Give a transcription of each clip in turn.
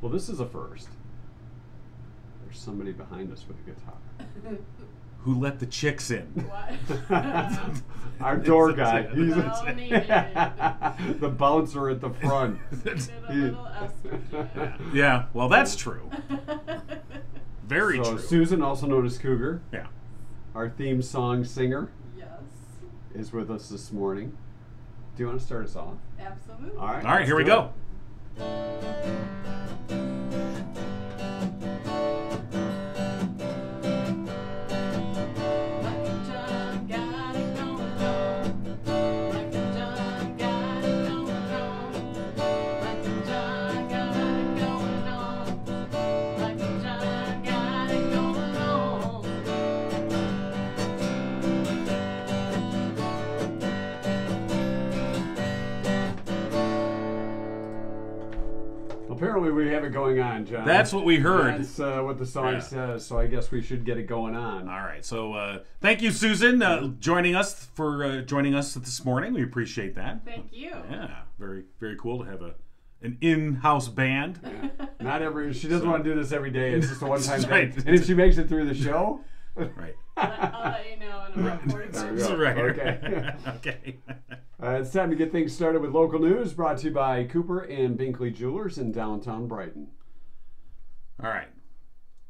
Well, this is a first. There's somebody behind us with a guitar. Who let the chicks in? What? Our door guy. He's Well needed. the bouncer at the front. Did a little estrogen. Yeah, well, that's true. Very So true. Susan, also known as Cougar, Yeah. our theme song singer, Yes. is with us this morning. Do you want to start us off? Absolutely. All right. All right, let's here we do go. Lucky John got it going on. Lucky John got it going on. Lucky John got it going on. Lucky John got it going on. Apparently, we have it going on, John. That's what we heard. That's what the song Yeah. says. So I guess we should get it going on. All right, so thank you, Susan, joining us this morning. We appreciate that. Thank you. Yeah, very, very cool to have an in-house band. Not every. She doesn't want to do this every day. It's just a one-time That's right. thing. And if she makes it through the show, Right. I'll let you know in about 40 There we minutes. go. Right. Okay. Okay. It's time to get things started with local news, brought to you by Cooper and Binkley Jewelers in downtown Brighton. All right.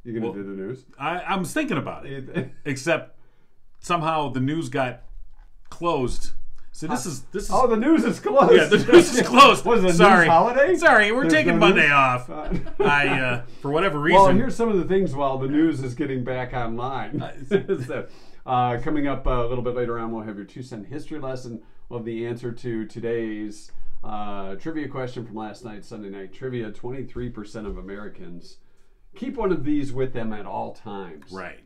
You gonna Well, do the news? I was thinking about it, except somehow the news got closed. So this is. Oh, the news is closed. Yeah, the news is closed. Was it a Sorry. news holiday? Sorry, we're There's taking no Monday news? off. I for whatever reason. Well, here's some of the things while the news is getting back online. So, coming up a little bit later on, we'll have your 2-cent history lesson. We'll have the answer to today's trivia question from last night, Sunday night trivia. 23% of Americans keep one of these with them at all times. Right.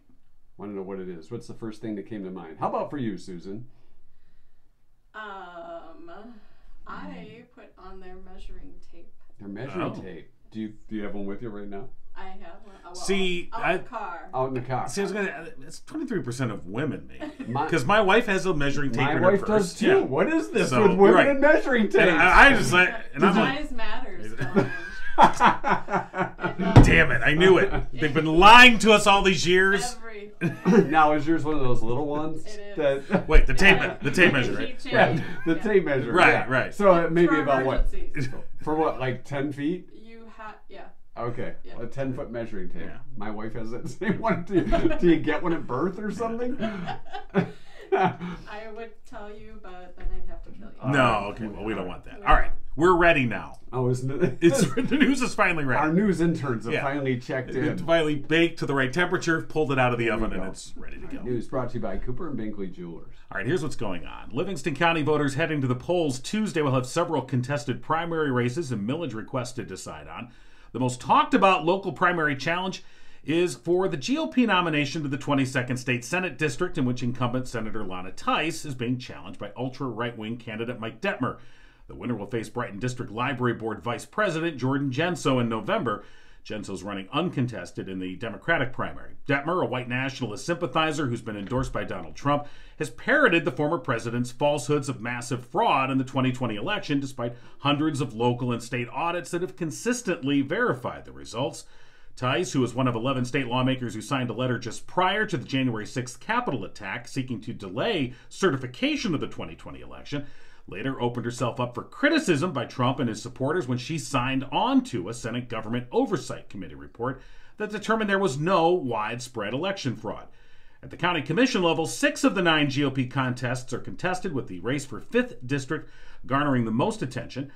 Want to know what it is? What's the first thing that came to mind? How about for you, Susan? I put on their measuring tape. Their measuring Oh. tape. Do you have one with you right now? I have one. Well, See, out of the car. Out in the car. See, I was gonna. It's 23% of women, maybe, My- because my wife has a measuring tape My in her wife purse. does too. Yeah. What is this So, with women right. and measuring tapes? And I just like, and I'm like, Size matters. Don't. damn it, I knew it. They've been lying to us all these years. Everything. Now, is yours one of those little ones? It is. That, Wait, the tape measure, right? Keep yeah, changing. the Yeah. tape measure. Right, yeah. right. So it may be For about what? emergencies. For what, like 10 feet? You have, yeah. Okay, Yeah. a 10-foot measuring tape. Yeah. My wife has that same one. Do you get one at birth or something? I would tell you, but then I'd have to kill you. No, okay, well, we don't want that. All right, we're ready now. Oh, isn't it? It's the news is finally ready. Our news interns have Yeah. finally checked It's in. finally baked to the right temperature, pulled it out of the oven, go. and it's ready to go. News brought to you by Cooper and Binkley Jewelers. All right, here's what's going on. Livingston County voters heading to the polls Tuesday will have several contested primary races and millage requests to decide on. The most talked about local primary challenge is for the GOP nomination to the 22nd State Senate District, in which incumbent Senator Lana Tice is being challenged by ultra-right-wing candidate Mike Detmer. The winner will face Brighton District Library Board Vice President Jordan Genso in November. Genso's running uncontested in the Democratic primary. Detmer, a white nationalist sympathizer who's been endorsed by Donald Trump, has parroted the former president's falsehoods of massive fraud in the 2020 election, despite hundreds of local and state audits that have consistently verified the results. Tice, who is one of 11 state lawmakers who signed a letter just prior to the January 6th Capitol attack seeking to delay certification of the 2020 election, later opened herself up for criticism by Trump and his supporters when she signed on to a Senate Government Oversight Committee report that determined there was no widespread election fraud. At the county commission level, 6 of the 9 GOP contests are contested, with the race for 5th District garnering the most attention.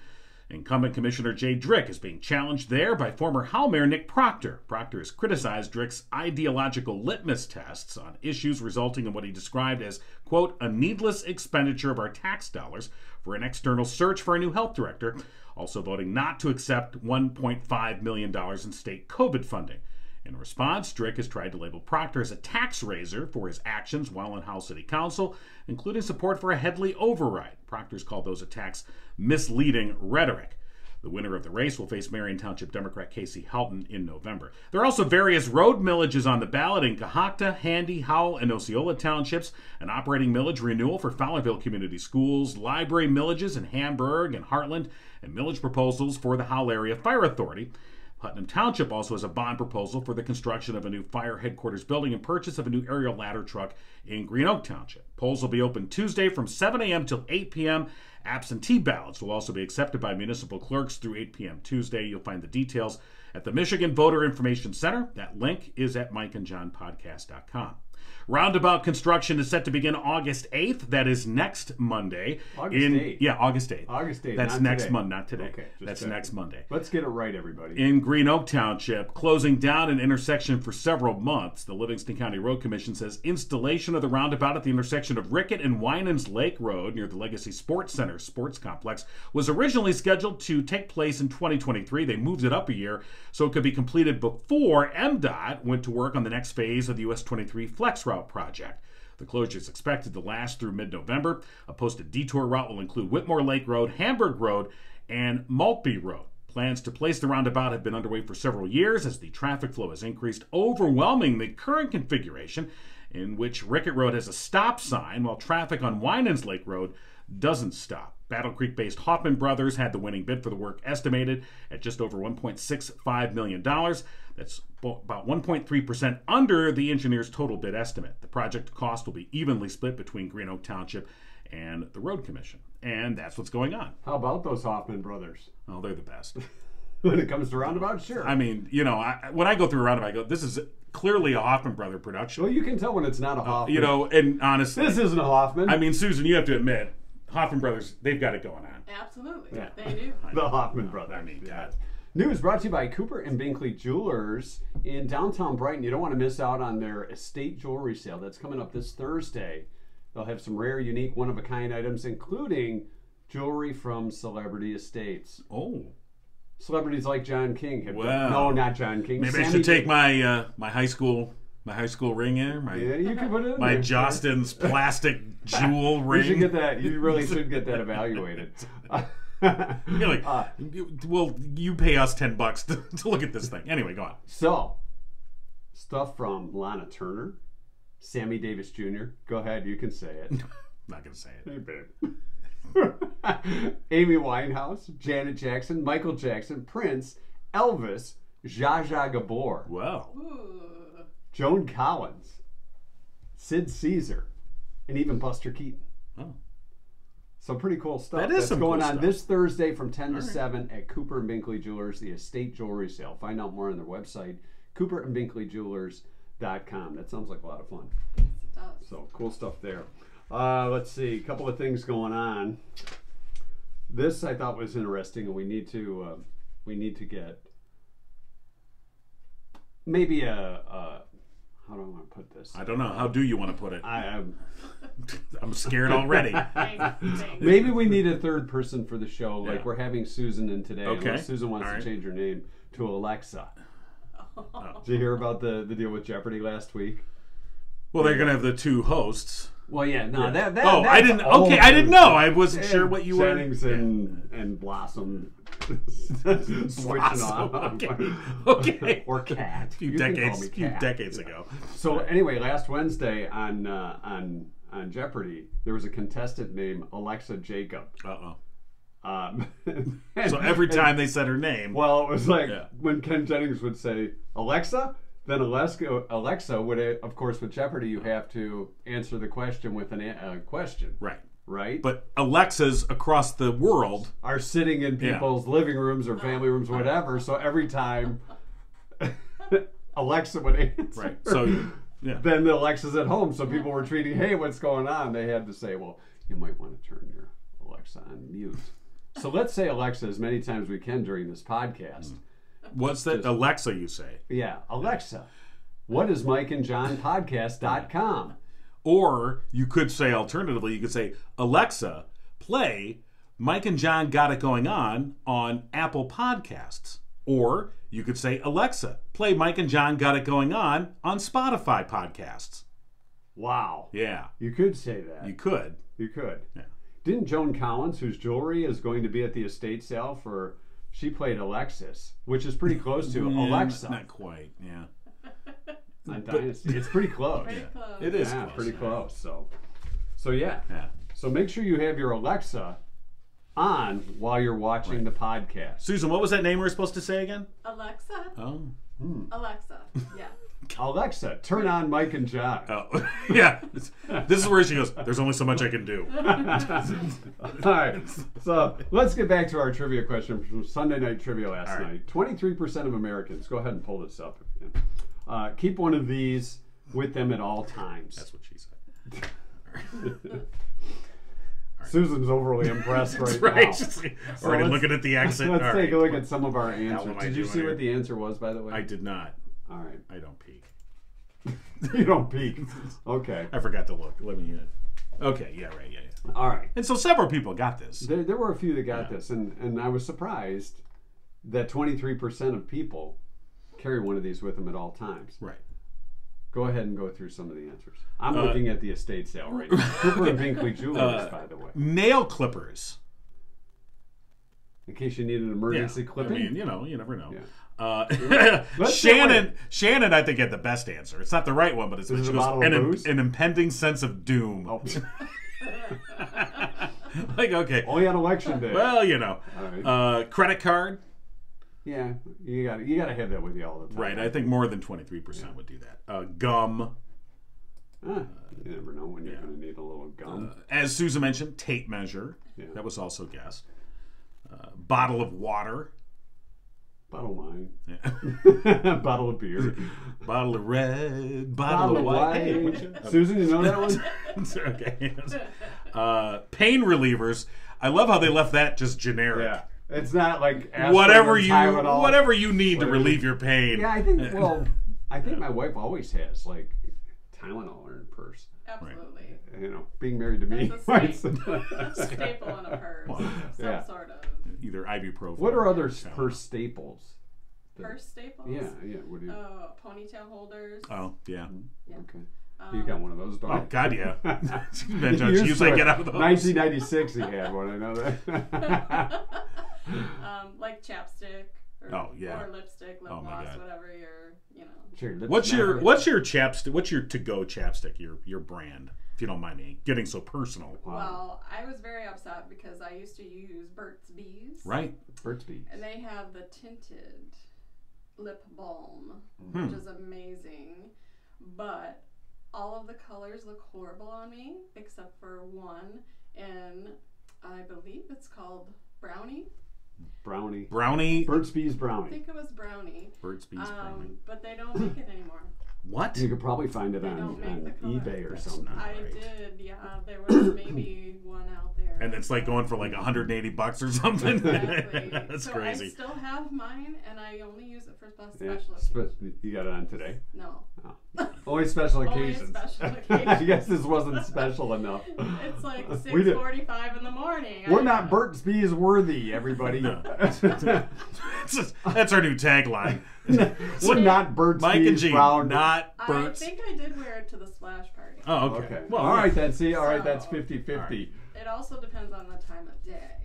Incumbent Commissioner Jay Drick is being challenged there by former Howe Mayor Nick Proctor. Proctor has criticized Drick's ideological litmus tests on issues resulting in what he described as, quote, a needless expenditure of our tax dollars for an external search for a new health director, also voting not to accept $1.5 million in state COVID funding. In response, Drick has tried to label Proctor as a tax raiser for his actions while in House City Council, including support for a Headley override. Proctor's called those attacks misleading rhetoric. The winner of the race will face Marion Township Democrat Casey Houghton in November. There are also various road millages on the ballot in Cohocton, Handy, Howell, and Osceola Townships, an operating millage renewal for Fowlerville Community Schools, library millages in Hamburg and Heartland, and millage proposals for the Howell Area Fire Authority. Putnam Township also has a bond proposal for the construction of a new fire headquarters building and purchase of a new aerial ladder truck in Green Oak Township. Polls will be open Tuesday from 7 a.m. till 8 p.m. Absentee ballots will also be accepted by municipal clerks through 8 p.m. Tuesday. You'll find the details at the Michigan Voter Information Center. That link is at mikeandjohnpodcast.com. Roundabout construction is set to begin August 8th. That is next Monday. August 8th? Yeah, August 8th. August 8th. That's not next today. Monday, not today. Okay, just That's checking. next Monday. Let's get it right, everybody. In Green Oak Township, closing down an intersection for several months, the Livingston County Road Commission says installation of the roundabout at the intersection of Rickett and Winans Lake Road near the Legacy Sports Center sports complex was originally scheduled to take place in 2023. They moved it up a year so it could be completed before MDOT went to work on the next phase of the US 23 Flex Route project. The closure is expected to last through mid-November. A posted detour route will include Whitmore Lake Road, Hamburg Road, and Maltby Road. Plans to place the roundabout have been underway for several years as the traffic flow has increased, overwhelming the current configuration in which Rickett Road has a stop sign while traffic on Winans Lake Road doesn't stop. Battle Creek-based Hoffman Brothers had the winning bid for the work estimated at just over $1.65 million. That's about 1.3% under the engineer's total bid estimate. The project cost will be evenly split between Green Oak Township and the Road Commission. And that's what's going on. How about those Hoffman brothers? Oh, they're the best. When it comes to roundabouts, sure. I mean, you know, when I go through a roundabout, I go, this is clearly a Hoffman Brother production. Well, you can tell when it's not a Hoffman. You know, and honestly, This isn't a Hoffman. I mean, Susan, you have to admit, Hoffman Brothers, they've got it going on. Absolutely. Yeah. They do. The Hoffman brothers. I mean, Yeah. God. News brought to you by Cooper and Binkley Jewelers in downtown Brighton. You don't want to miss out on their estate jewelry sale. That's coming up this Thursday. They'll have some rare, unique, one-of-a-kind items, including jewelry from celebrity estates. Oh. Celebrities like John King have Wow. No, not John King. Maybe I should take my my high school ring in, Yeah, you can put it in my there. Jostens plastic jewel You ring. should get that. You really should get that evaluated. You're like, well, you pay us $10 to look at this thing. Anyway, go on. So, stuff from Lana Turner, Sammy Davis Jr. Go ahead, you can say it. I'm not gonna say it. Hey, babe. Amy Winehouse, Janet Jackson, Michael Jackson, Prince, Elvis, Zsa Zsa Gabor, Well, Ooh. Joan Collins, Sid Caesar, and even Buster Keaton. oh, So pretty cool stuff. That is That's some going cool on stuff. this Thursday from 10 to All right. 7 at Cooper and Binkley Jewelers, the estate jewelry sale. Find out more on their website, cooperandbinkleyjewelers.com. That sounds like a lot of fun. Yes, it does. So cool stuff there. Let's see, a couple of things going on. This I thought was interesting, and we need to get maybe how do I want to put this? I don't know. How do you want to put it? I'm I'm scared already. Thanks. maybe we need a third person for the show, like Yeah. we're having Susan in today. Okay. Unless Susan wants All right. to change her name to Alexa. Did you hear about the deal with Jeopardy last week? Well, they're gonna have the two hosts. Well, yeah, no, that Oh, I that's didn't. old Okay, I didn't news. know. I wasn't sure what you were. Jennings and Blossom switching Blossom, on. okay. Okay. Or Cat. A few You can call decades. me Few Cat. decades ago. So anyway, last Wednesday on Jeopardy, there was a contestant named Alexa Jacob. Uh So So every time they said her name, well, it was like Yeah. when Ken Jennings would say Alexa, then Alexa would, of course, with Jeopardy, you have to answer the question with a question, right? right? But Alexas across the world, Are sitting in Yeah. people's living rooms or family rooms, whatever. So every time Alexa would answer, right? So, yeah. then the Alexa's at home. So people were tweeting, "Hey, what's going on?" They had to say, "Well, you might want to turn your Alexa on mute." So let's say Alexa as many times we can during this podcast. What's that? Alexa, you say? Yeah, Alexa, what is MikeandJohnPodcast.com? Or you could say, alternatively, you could say, Alexa, play Mike and John Got It Going on Apple Podcasts. Or you could say, Alexa, play Mike and John Got It Going on Spotify Podcasts. Wow. Yeah, You could say that. you could. You could. Yeah. Didn't Joan Collins, whose jewelry is going to be at the estate sale she played Alexis, which is pretty close to Alexa Not quite, yeah. on Dynasty. It's pretty close. Pretty close. It is. Yeah, close, pretty yeah. close. So yeah. Yeah. So make sure you have your Alexa on while you're watching the podcast. Susan, what was that name we were supposed to say again? Alexa. Oh. Alexa. Yeah. Alexa, turn on Mike and John. Oh. Yeah. This is where she goes, there's only so much I can do. All right, so let's get back to our trivia question from Sunday Night Trivia last night. 23% of Americans, go ahead and pull this up if you can, keep one of these with them at all times. That's what she said. Susan's overly impressed right, Right. now. She's So already let's- looking at the exit. Let's All take right. a look at some of our How answers. am I Did you doing see here? what the answer was, by the way? I did not. All right. I don't peek. You don't peek. Okay. I forgot to look. Let me. Okay. Yeah. Right. Yeah. All right. And so several people got this. There were a few that got this, and I was surprised that 23% of people carry one of these with them at all times. Right. Go ahead and go through some of the answers. I'm looking at the estate sale right now. Cooper and Binkley Jewelers, by the way. Nail clippers. In case you need an emergency clipping. I mean, you know, you never know. Yeah. Shannon, Shannon, I think had the best answer. It's not the right one, but it's Is it she a goes, bottle of booze? an impending sense of doom. Oh. Like, okay, Only on election day. well, you know, All right. credit card. Yeah, you got to have that with you all the time. Right, I think more than 23% would do that. Gum. You never know when you're going to need a little gum. As Susan mentioned, tape measure. Yeah. That was also guessed. Bottle of water. Bottle of wine. Yeah. Bottle of beer. Bottle of red. Bottle of white. Hey, what you- Susan, you know that one? Okay. Pain relievers. I love how they left that just generic. Yeah. It's not like Whatever aspirin or Tylenol. whatever you need to Whatever. relieve your pain. Yeah, I think. Well, I think my wife always has like Tylenol in her purse. Absolutely. You know, being married to me. That's a staple in a purse. Some Yeah. sort of Either ibuprofen. What are other Tylenol. purse staples? purse staples. Yeah. What do you? Ponytail holders. Oh, yeah. Yeah. Okay. You got one of those, don't Oh, you? God, yeah. Ben He John, used usually to. get out of those. 1996, he had one. I know that. Like chapstick. Or, Oh, yeah. Or lipstick, lip Oh, my gloss, God. whatever your, you know. Sure, let's What's never- your chapstick? What's your to-go chapstick? Your brand, if you don't mind me getting so personal. Wow. Well, I was very upset because I used to use Burt's Bees. Right. Burt's Bees. And they have the tinted lip balm, Hmm. which is amazing. But all of the colors look horrible on me, except for one. And I believe it's called Brownie. Brownie. Brownie. Burt's Bees I Brownie. think it was Brownie. Burt's Bees brownie. But they don't make it anymore. What? You could probably find it They on don't make the color. eBay or That's something. not- I Right. did, yeah. There was maybe one out there. And it's like going for like $180 or something. Exactly. That's so crazy. I still have mine, and I only use it for Yeah. special occasions. You got it on today? No. Only special Only occasions. special I occasions. guess this wasn't special enough. It's like We did- 6:45 in the morning. We're not Burt's Bees worthy, everybody. No. That's our new tagline. We're not Burt's Mike and Bees Gene, brown. not I Burt's. think I did wear it to the splash party. Oh, okay. Okay. Well, all right then. See, all right, So- that's 50-50. It also depends on the time of day.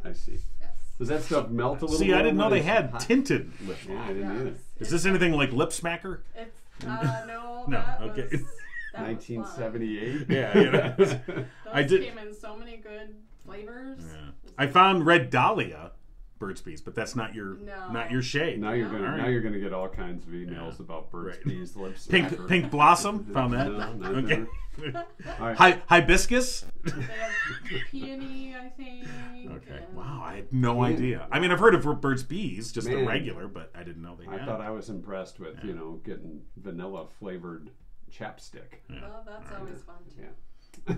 I see. Yes. Does that stuff melt a little? See, I more didn't know when they it's had hot? tinted lip Yeah, balm. I didn't either. Yes. Is this anything like Lip Smacker? It's no. No, That okay. Was, that was fun. 1978. Yeah, you know. Those I did- came in so many good flavors. Yeah. I found Red Dahlia Burt's Bees, but that's not your shade. Now you're No. gonna All right. now you're gonna get all kinds of emails Yeah. about Burt's Right. Bees lips. Pink Blossom, found that. No, not Okay. All right. Hibiscus. They have peony, I think. Okay. and- Wow, I had no idea. I mean, I've heard of Burt's Bees, just the Man. regular, but I didn't know they I had. thought I was impressed with getting vanilla flavored chapstick. Well, that's always fun too. Yeah.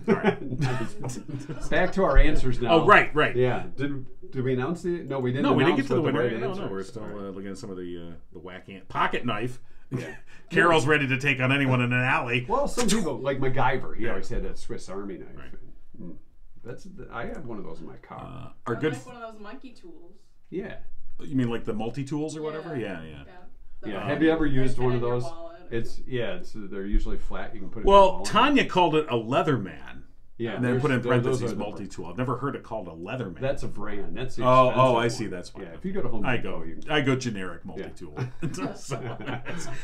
All right. Back to our answers now. Oh, right. Yeah. Did we announce the? No, we didn't. No, we didn't announce get to the what winner. right No, answer we're is. still All right. looking at some of the whack ant pocket knife. Yeah. Carol's ready to take on anyone in an alley. Well, some people like MacGyver. He always had that Swiss Army knife. Right. I have one of those in my car. Our I good. like one of those monkey tools. Yeah. You mean like the multi tools or whatever? Yeah. The- Yeah. Have you ever used they one fit of in your those? wallet. They're usually flat. You can put it. in your Well, wallet. Tanya called it a Leatherman, Yeah. and then there's- put in those parentheses are- multi tool. I've never heard it called a Leatherman. That's a brand. That's the Oh, expensive I see. one. That's fine. Yeah. If you go to Home Depot, you can. I go generic multi tool. So,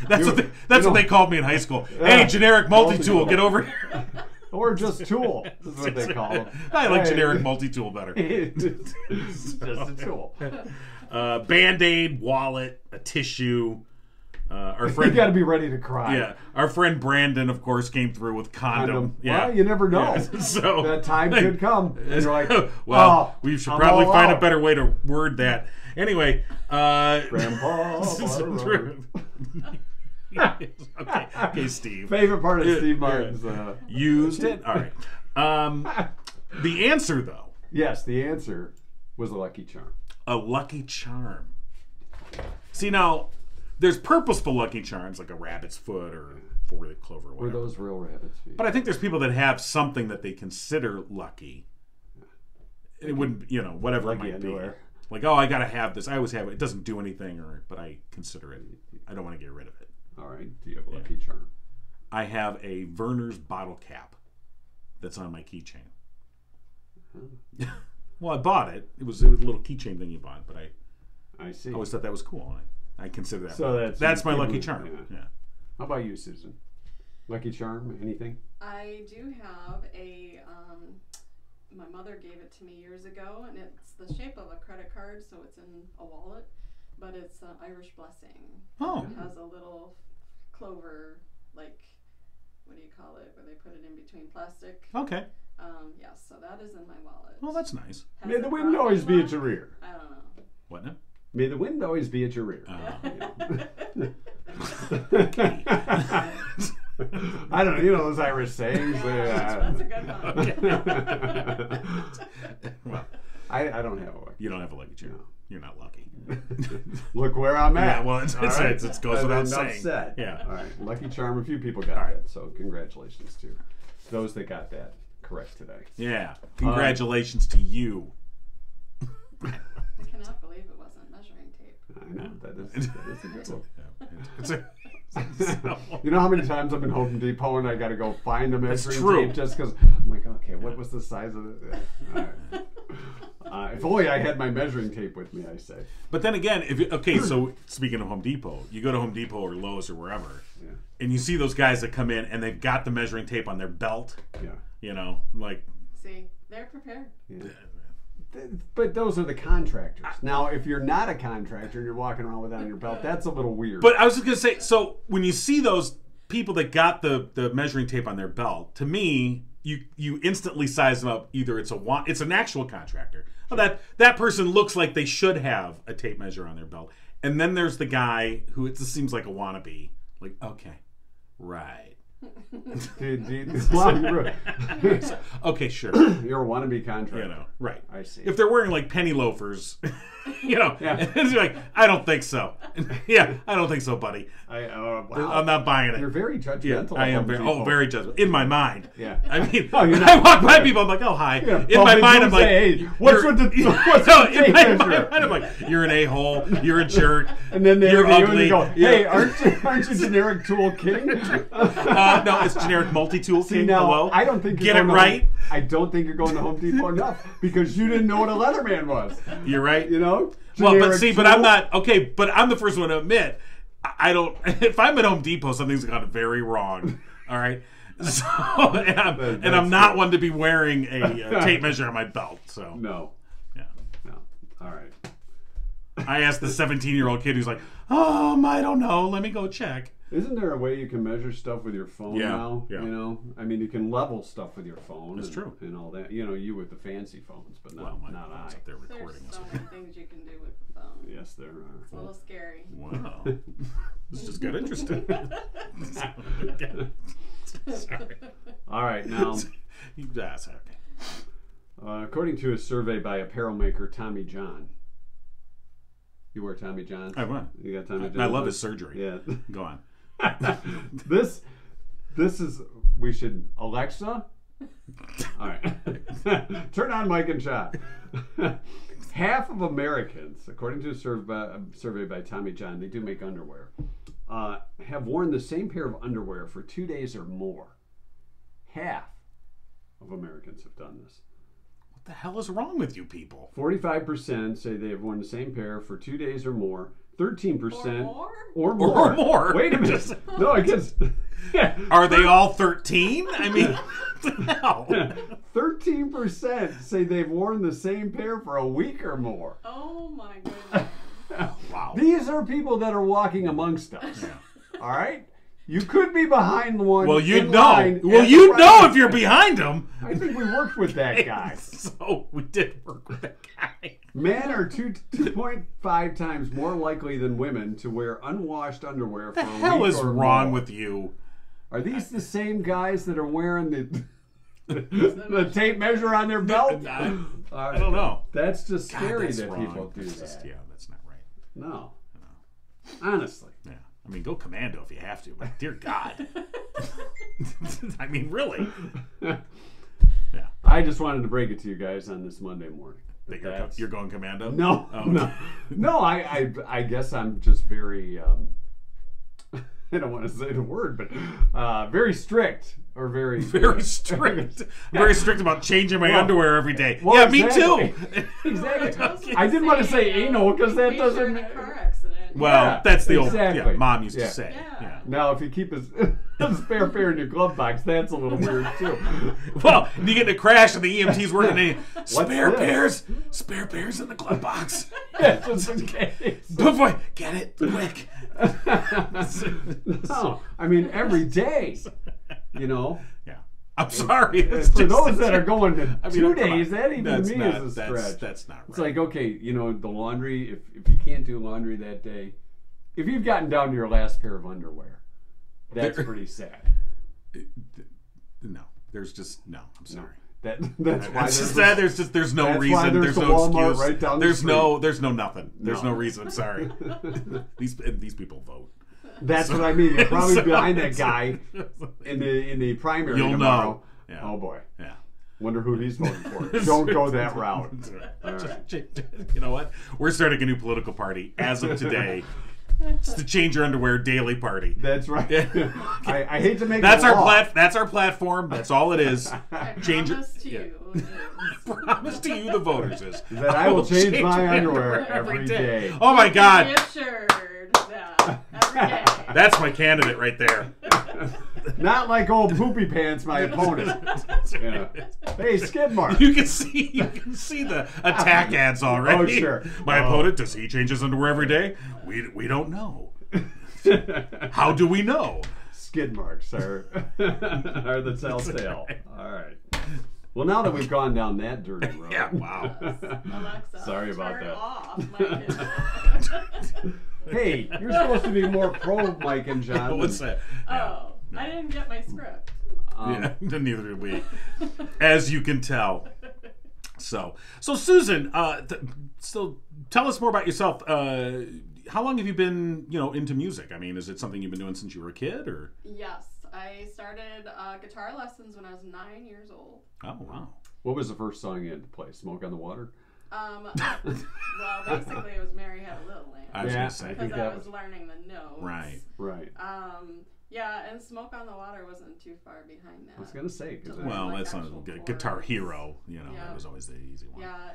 that's You- what they called me in high school. Hey, generic multi tool, get over here. Or just tool. That's what they call them. I like generic multi-tool better. It's just a tool. Band-Aid, wallet, a tissue. Our You friend, got to be ready to cry. yeah, our friend Brandon, of course, came through with condom. Yeah, Well, you never know. Yeah. So that time could come. And you're like, well, oh, we should I'm probably all find a out. better way to word that. Anyway, Grandpa. okay, Steve. Favorite part of Yeah, Steve yeah. Martin's. Used it. All right. The answer, though, Yes, the answer was a Lucky Charm. a Lucky Charm. See, now there's purposeful Lucky Charms like a rabbit's foot or four-leaf clover, or Were whatever. those real rabbits' feet? But I think there's people that have something that they consider lucky. It wouldn't, whatever Lucky it might underwear. be. Like, oh, I gotta have this. I always have it. It doesn't do anything, but I consider it. I don't want to get rid of it. All right. Do you have a Lucky Charm? I have a Werner's bottle cap that's on my keychain. Well, I bought it. It was a little keychain thing you bought, but I I see. always thought that was cool. I consider that. So that's my you lucky would- charm. yeah. Yeah. How about you, Susan? Lucky Charm? Anything? I do have a, my mother gave it to me years ago, and it's the shape of a credit card, so it's in a wallet, but it's an Irish blessing. Oh. It has a little clover, like, what do you call it, where they put it in between plastic. Okay. Yes, so that is in my wallet. Well, that's nice. Has May it the wind brought always me be at luck? your rear. I don't know. What now? May the wind always be at your rear. I don't know. You know those Irish sayings? That's a good one. Well, I don't have a lucky. you don't have a lucky charm. No. You're not lucky. Look where I'm at. Yeah, well, it All right? goes without Enough saying. said. Yeah. All right. Lucky Charm. A few people got right. that, so congratulations to those that got that correct today. Yeah. Congratulations to you. I cannot believe it wasn't measuring tape. I know that is a good one. It's a- You know how many times I've been Home Depot and I got to go find a measuring true. tape just because I'm like, okay, what was the size of it? All right. If only I had my measuring tape with me, I say. But then again, so speaking of Home Depot, you go to Home Depot or Lowe's or wherever, Yeah. and you see those guys that come in and they've got the measuring tape on their belt, Yeah. like. See, they're prepared. Yeah. But those are the contractors. Now, if you're not a contractor and you're walking around with that on your belt, that's a little weird. But I was just gonna say, so when you see those people that got the measuring tape on their belt, to me, you instantly size them up. Either it's an actual contractor. Well, that person looks like they should have a tape measure on their belt, and then there's the guy who it just seems like a wannabe. Like, okay, right. Okay, sure. You're a wannabe contractor. Right. I see. If they're wearing like penny loafers, Yeah. it's like, I don't think so. Yeah, I don't think so, buddy. Wow. I'm not buying it. You're very judgmental. I am of very, Home Depot. very judgmental. In my mind. Yeah. I mean, Oh, you're I not- walk by people, I'm like, oh, hi. Yeah. In my mind, I'm like, hey, what's you're- with the what's No, with the in my tape mind, measure? I'm like, you're an a-hole, you're a jerk, And then they you're look at you and ugly. they go, hey, Yeah. aren't you generic tool king? No, it's generic multi-tool See, king. now, Hello? I don't think you're Get it going to right. I don't think you're going to Home Depot enough because you didn't know what a Leatherman was. You're right. You know? Well, but Generic see, but tool. I'm not okay. But I'm the first one to admit I don't. If I'm at Home Depot, something's gone very wrong. All right. So, and I'm not true. one to be wearing a tape measure on my belt. So No. yeah. No. All right. I asked the 17-year-old kid who's like, I don't know. Let me go check. Isn't there a way you can measure stuff with your phone Yeah, now? yeah. You know? I mean, you can level stuff with your phone. That's and, true. And all that. You know, you with the fancy phones, but Well, my not phone's I. up there There's recording us. so many things you can do with the phone. Yes, there are. It's a little scary. Wow. This just got interesting. Sorry. All right, now, That's okay. according to a survey by apparel maker Tommy John. You wear Tommy John's? I won. You got Tommy John? I love his surgery. Yeah. Go on. This is, we should, Alexa? All right. Turn on Mike and Shot. Half of Americans, according to a survey by Tommy John, they do make underwear, have worn the same pair of underwear for 2 days or more. Half of Americans have done this. What the hell is wrong with you people? 45% say they have worn the same pair for 2 days or more. 13%. Or Or more. Or more. Wait a minute. No, I guess. Are they all 13? I mean, what the hell? 13% say they've worn the same pair for a week or more. Oh my goodness. Wow. These are people that are walking amongst us. All right? You could be behind one. Well, you'd in know. line Well, at the you'd know front. if you're behind them. I think we worked with that guy. So we did work with that guy. Men are 2.5 times more likely than women to wear unwashed underwear for What a the week hell is or wrong more. with you? Are these the same guys that are wearing the tape measure on their belt? I don't know. That's just God, scary that's that wrong. people do That's that. just, yeah, that's not right. No. Honestly. Yeah. I mean, go commando if you have to, but dear God. I mean, really. Yeah. I just wanted to break it to you guys on this Monday morning. That That's- you're going commando? No, Oh, no, no. I guess I'm just very. I don't want to say the word, but very strict or very Very strict. Very strict about changing my Well, underwear every day. well, yeah, me exactly. too. Exactly. I didn't want to say anal because that doesn't. In a car accident. Well, Yeah, that's the exactly. old mom used Yeah. to say. Yeah. Yeah. Now, if you keep a spare pair in your glove box, that's a little weird too. Well, you get in a crash and the EMT's working in spare this? pairs in the glove box. Just in case. Boy, get it quick. No, I mean every day. You know, Yeah. I'm sorry. It's for just- those that are going to I mean, 2 come on. days, that even That's to me not- is a that's- stretch. That's not right. It's like, okay, you know, the laundry, if you can't do laundry that day, if you've gotten down to your last pair of underwear, that's There- pretty sad. no. There's just no. I'm sorry. That's why It's just there's that there's no that's why reason. there's There's the no Walmart excuse. right down the there's street. there's no nothing. There's No. no reason. I'm sorry. These people vote. That's what I mean. You're probably So- behind that guy in the primary You'll tomorrow. know. Yeah. Oh boy. Yeah. Wonder who he's voting for. Don't go that route. All right. You know what? We're starting a new political party as of today. It's the Change Your Underwear Daily Party. That's right. I hate to make That's it our law. That's our platform. That's all it is. I Change it. promise to yeah. you. it is. Promise to you, the voters, is That I will change my my underwear every day. Oh my God, Reassured that every day. that's my candidate right there. Not like old poopy pants, my opponent. Yeah. Hey, skid mark. You can see the attack ads already. Oh, sure. My Oh. opponent, does he change his underwear every day? We don't know. How do we know? Skid marks are the telltale. All right. Well, now that we've gone down that dirty road. Yeah, wow. Alexa, Sorry about turn that. off my Hey, you're supposed to be more pro Mike and John. What's that? Oh, I didn't get my script. Yeah, neither did we, as you can tell. So Susan, so tell us more about yourself. How long have you been, into music? I mean, is it something you've been doing since you were a kid, or? Yes, I started guitar lessons when I was 9 years old. Oh wow. What was the first song you had to play? Smoke on the Water? Well, basically it was Mary Had a Little Lamb. I was Yeah, gonna say. I think Because I that was was learning the notes. Right. right. Yeah, and Smoke on the Water wasn't too far behind that. I was gonna say because Well, Like that's not actual a Guitar chords. Hero. Yeah. That was always the easy one. Yeah,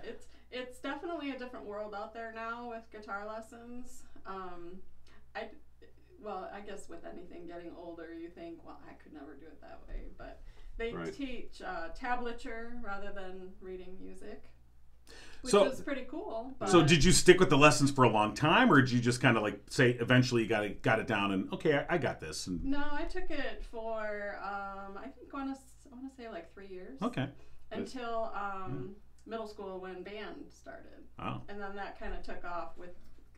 it's definitely a different world out there now with guitar lessons. I guess with anything getting older, you think, well, I could never do it that way. But they Right. teach tablature rather than reading music, which So- is pretty cool. But So did you stick with the lessons for a long time, or did you just kind of like say eventually you got it down and okay, I got this? And No, I took it for I think I want to say like 3 years. okay. Until middle school when band started. Oh. And then that kind of took off with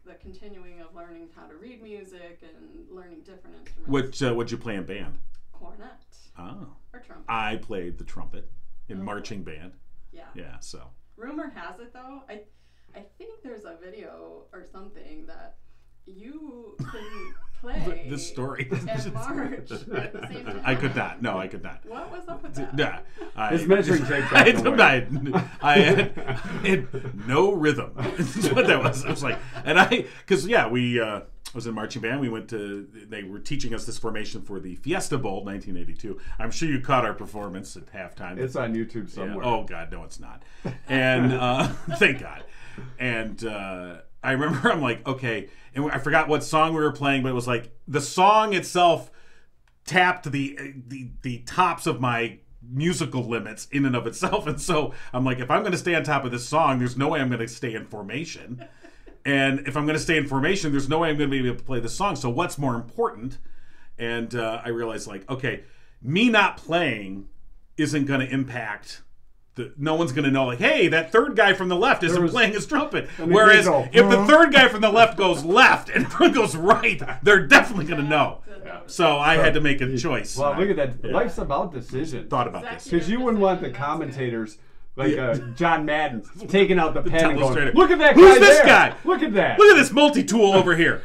the continuing of learning how to read music and learning different instruments. What'd you play in band? Cornet Oh. or trumpet. I played the trumpet in Oh. marching band. Yeah. Yeah, so. Rumor has it though, I think there's a video or something that you can play This story. and march at the same time. I could not. No, I could not. What was up with that? Yeah, His measuring tape got in the way. I had no rhythm. That's what that was. I was like, because we was in marching band. We went to. They were teaching us this formation for the Fiesta Bowl, 1982. I'm sure you caught our performance at halftime. it's on YouTube Yeah. somewhere. Oh God, no, it's not. And thank God. And I remember I'm like, okay, and I forgot what song we were playing, but it was like the song itself tapped the tops of my musical limits in and of itself. And so I'm like, if I'm going to stay on top of this song, there's no way I'm going to stay in formation. And if I'm going to stay in formation, there's no way I'm going to be able to play this song. So what's more important? And I realized, like, okay, me not playing isn't going to impact. No one's going to know, like, hey, that third guy from the left isn't playing his trumpet. Whereas if the third guy from the left goes left and everyone goes right, they're definitely going to know. So I had to make a choice. Well, look at that. Yeah. Life's about decisions. Thought about this. Because you wouldn't want the commentators, like John Madden, taking out the pen and going, look at that guy. Who's this guy? Look at that. Look at this multi-tool over here.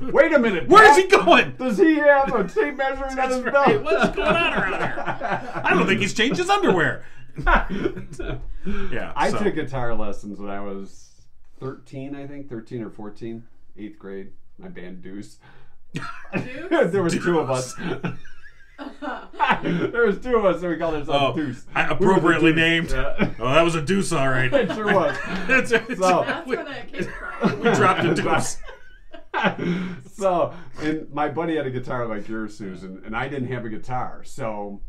Wait a minute. Where's he going? Does he have a tape measure on his belt? Right. What's going on around here? I don't think he's changed his underwear. Yeah. I took guitar lessons when I was 13, I think. 13 or 14. 8th grade. My band Deuce. There was two of us. There was two of us, so we called ourselves Deuce. Appropriately named. Yeah. Oh, that was a deuce, all right. It sure was. That's where that came from. We dropped a deuce. So, and my buddy had a guitar like yours, Susan, and I didn't have a guitar. So,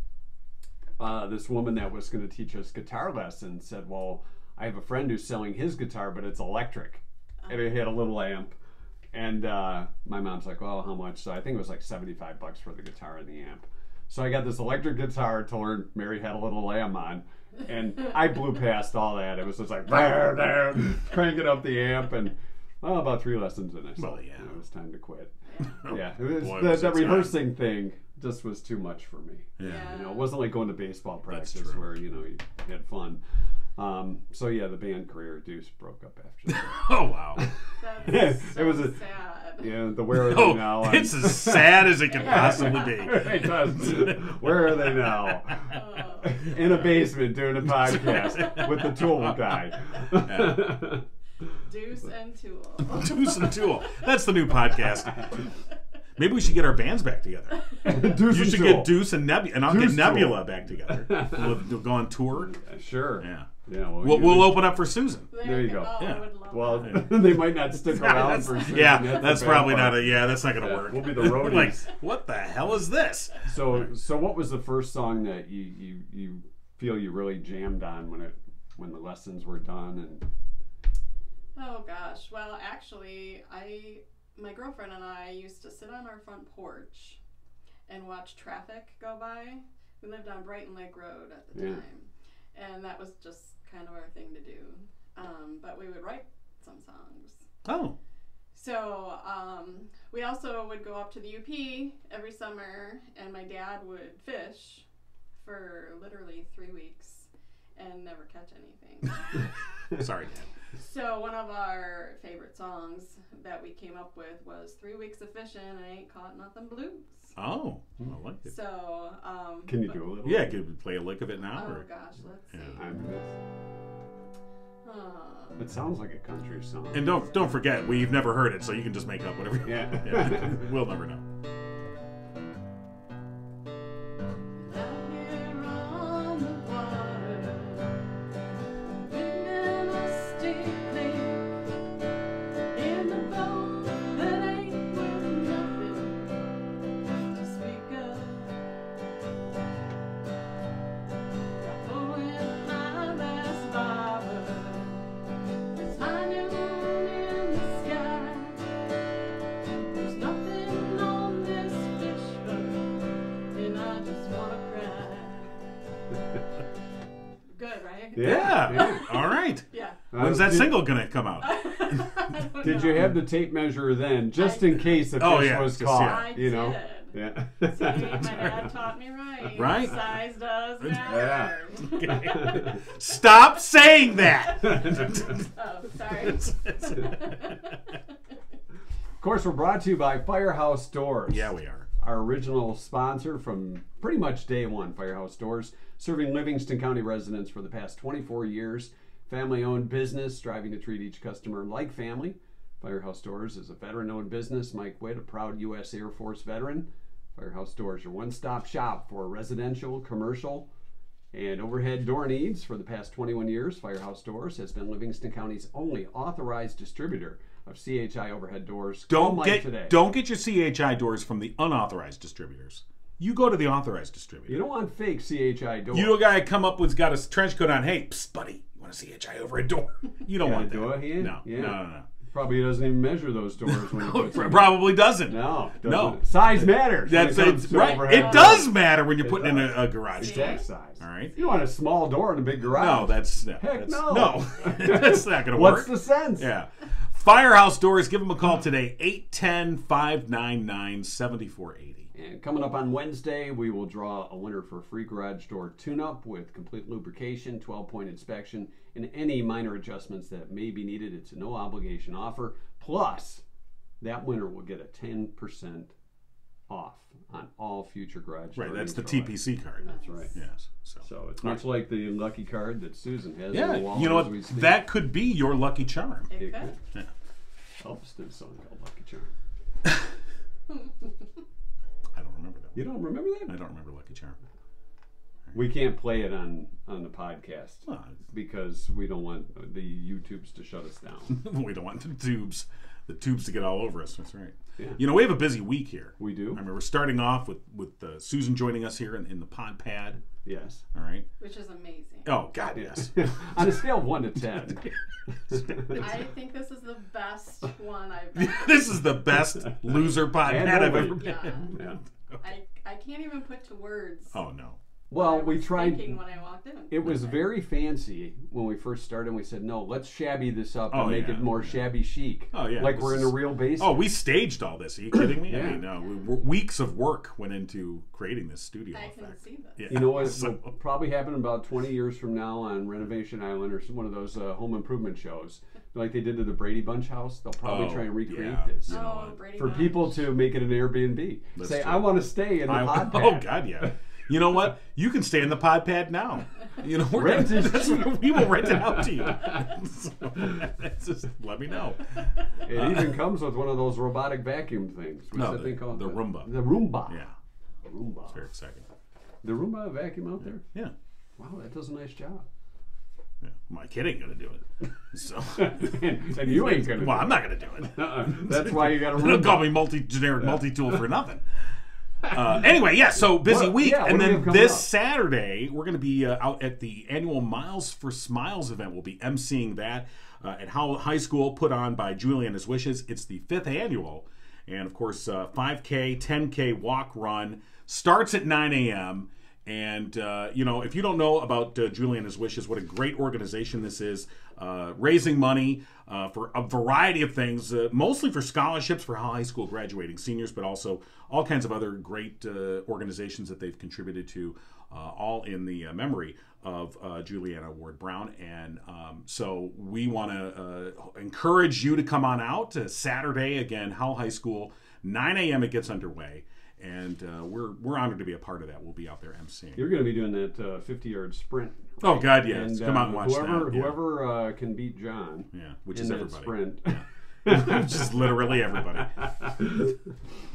this woman that was going to teach us guitar lessons said, well, I have a friend who's selling his guitar, but it's electric. And it had a little amp. And my mom's like, well, how much? So I think it was like $75 for the guitar and the amp. So I got this electric guitar, told her Mary had a little lamb on, and I blew past all that. It was just like, cranking up the amp, and about 3 lessons in it. So it was time to quit. Yeah, that rehearsing thing just was too much for me. Yeah. You know, it wasn't like going to baseball practice where, you know, you had fun. So yeah, the band career Deuce broke up after that. Oh wow. That's so it was sad. Yeah, the where are they now? It's as sad as it can possibly be. It does. Where are they now? In a basement doing a podcast with the Tool guy. Yeah. Deuce and Tool. Deuce and Tool. That's the new podcast. Maybe we should get our bands back together. You should get Deuce and Nebula, and I'll get Nebula back together. We'll go on tour. Sure. Yeah. Yeah. We'll open up for Susan. There you go. Yeah. Well, they might not stick around for Susan. Yeah, that's probably not that's not going to work. We'll be the roadies. Like, what the hell is this? So what was the first song that you feel you really jammed on when the lessons were done? And Oh gosh. Well, actually, my girlfriend and I used to sit on our front porch and watch traffic go by. We lived on Brighton Lake Road at the time, and that was just kind of our thing to do. But we would write some songs. Oh. So we also would go up to the UP every summer, and my dad would fish for literally 3 weeks and never catch anything. Sorry, Dad. So one of our favorite songs that we came up with was 3 weeks of fishing and I ain't caught nothing blues. Oh, I like it. So can you do a little? Yeah, could we play a lick of it now? Oh or? gosh, let's see. It sounds like a country song. And don't forget, we've never heard it, so you can just make up whatever. Yeah. We'll never know. Out here on the water, living a steep lake, in a boat that ain't worth nothing to speak of. Pulling my last barber, it's high noon in the sky. There's nothing on this fish boat, and I just wanna cry. Good, right? Yeah. All right. Yeah. When's that single gonna come out? Did you have the tape measure then, just in case the fish was caught? I You know. did. Yeah. See, my dad taught me right. Right? Size does matter. Stop saying that. Oh, sorry. Of course, we're brought to you by Firehouse Doors. Yeah, we are. Our original sponsor from pretty much day one, Firehouse Doors, serving Livingston County residents for the past 24 years. Family-owned business, striving to treat each customer like family. Firehouse Doors is a veteran-owned business. Mike Witt, a proud U.S. Air Force veteran. Firehouse Doors, your one-stop shop for residential, commercial, And overhead door needs for the past 21 years, Firehouse Doors has been Livingston County's only authorized distributor of CHI overhead doors. Call Mike today. Don't get your CHI doors from the unauthorized distributors. You go to the authorized distributor. You don't want fake CHI doors. You know a guy come up with got a trench coat on. Hey, psst, buddy, you want a CHI overhead door? You don't want that. Do it? No, Yeah. no. Probably doesn't even measure those doors when he puts them. Probably doesn't. No. No. Size matters. That's when it comes to right. overhead It does doors. matter when you're putting in a garage door. Exact size. All right. You don't want a small door in a big garage. No, that's Heck no. no. No, that's not going to work. What's the sense? Yeah. Firehouse Doors. Give them a call today. 810-599-7480. And coming up on Wednesday, we will draw a winner for a free garage door tune-up with complete lubrication, 12-point inspection, and any minor adjustments that may be needed. It's a no-obligation offer. Plus, that winner will get a 10% off on all future garage door. Right, that's the install. TPC card. That's right. Yes. So it's much like the lucky card that Susan has. Yeah, on the wall you know as what? we speak. That could be your lucky charm. It could. Yeah. Elvis did a song called Lucky Charm. I don't remember that. You don't remember that? I don't remember Lucky Charm. We can't play it on the podcast Well, because we don't want the YouTubes to shut us down. we don't want the tubes to get all over us. That's right. Yeah. You know, we have a busy week here. We do? I mean, we're starting off with Susan joining us here in the pod pad. Yes. All right. Which is amazing. Oh God, yes. On a scale of 1 to 10. I think this is the best one I've done. This is the best loser pod And pad I've nobody. ever been. Yeah. Yeah. I can't even put to words. Oh no. Well, what I we was tried. thinking when I walked in. It was very fancy when we first started. And we said, no, let's shabby this up and Oh, make yeah. it more shabby chic. Oh yeah. Like this we're in is- a real basement. Oh, we staged all this. Are you kidding me? Yeah. I mean, no. Weeks of work went into creating this studio. I in can fact. see this. Yeah. You know what? So- Will probably happen about 20 years from now on Renovation Island or one of those home improvement shows, like they did to the Brady Bunch house. They'll probably Oh, try and recreate yeah. this You know Oh, what? Brady for Bunch. people to make it an Airbnb. That's Say, true. I want to stay in the pod pad. Oh God, yeah. You know what? You can stay in the pod pad now. You know, Rent is we will rent it out to you. So, that's just let me know. It even comes with one of those robotic vacuum things. What's No, that thing called? the Roomba. The Roomba. Yeah, Roomba. very exciting. The Roomba a vacuum out there? Yeah. Wow, that does a nice job. Yeah. My kid ain't gonna do it. So, and you ain't gonna. well, do I'm not gonna do it. That's why you got a Don't call Roomba. me multi-generic multi-tool for nothing. Anyway, yeah, so busy What- week. yeah, what And do we then have coming this up? Saturday, we're going to be out at the annual Miles for Smiles event. We'll be emceeing that at Howell High School, put on by Julie and His Wishes. It's the 5th annual. And, of course, 5K, 10K walk run starts at 9 a.m., and, you know, if you don't know about Julie and His Wishes, what a great organization this is, raising money for a variety of things, mostly for scholarships for high school graduating seniors, but also all kinds of other great organizations that they've contributed to, all in the memory of Juliana Ward Brown. And so we want to encourage you to come on out Saturday, again, Howell High School, 9 a.m. it gets underway. And we're honored to be a part of that. We'll be out there emceeing. You're going to be doing that 50-yard sprint. Oh God, yes! And, Come out and watch whoever, that. Yeah. Whoever can beat John Yeah, which in is that everybody. sprint. Which is literally everybody.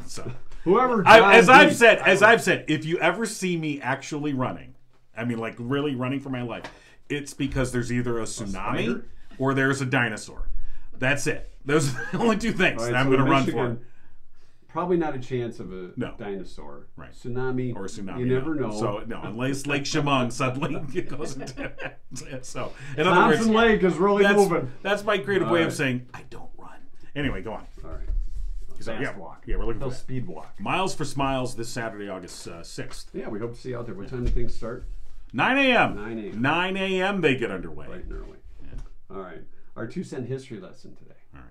So, Whoever John as I've beats, said, if you ever see me actually running, I mean, like really running for my life, it's because there's either a tsunami spider? or there's a dinosaur. That's it. Those are the only two things All right, that I'm so going to run Michigan, for. Probably not a chance of a No. dinosaur. Right. Tsunami. Or a tsunami. You never know. So no, unless Lake Chemung suddenly it goes into so. In other Thompson words, Lake is really moving. that's my creative All way right. of saying I don't run. Anyway, go on. All right. So, Fast yeah, walk. yeah, we're looking They'll for that. speed walk. Miles for Smiles this Saturday, August 6th. Yeah, we hope to see you out there. What time do things start? 9 a.m. 9 a.m. 9 a.m. they get underway. Bright and early. Yeah. All right. Our 2-cent history lesson today. All right.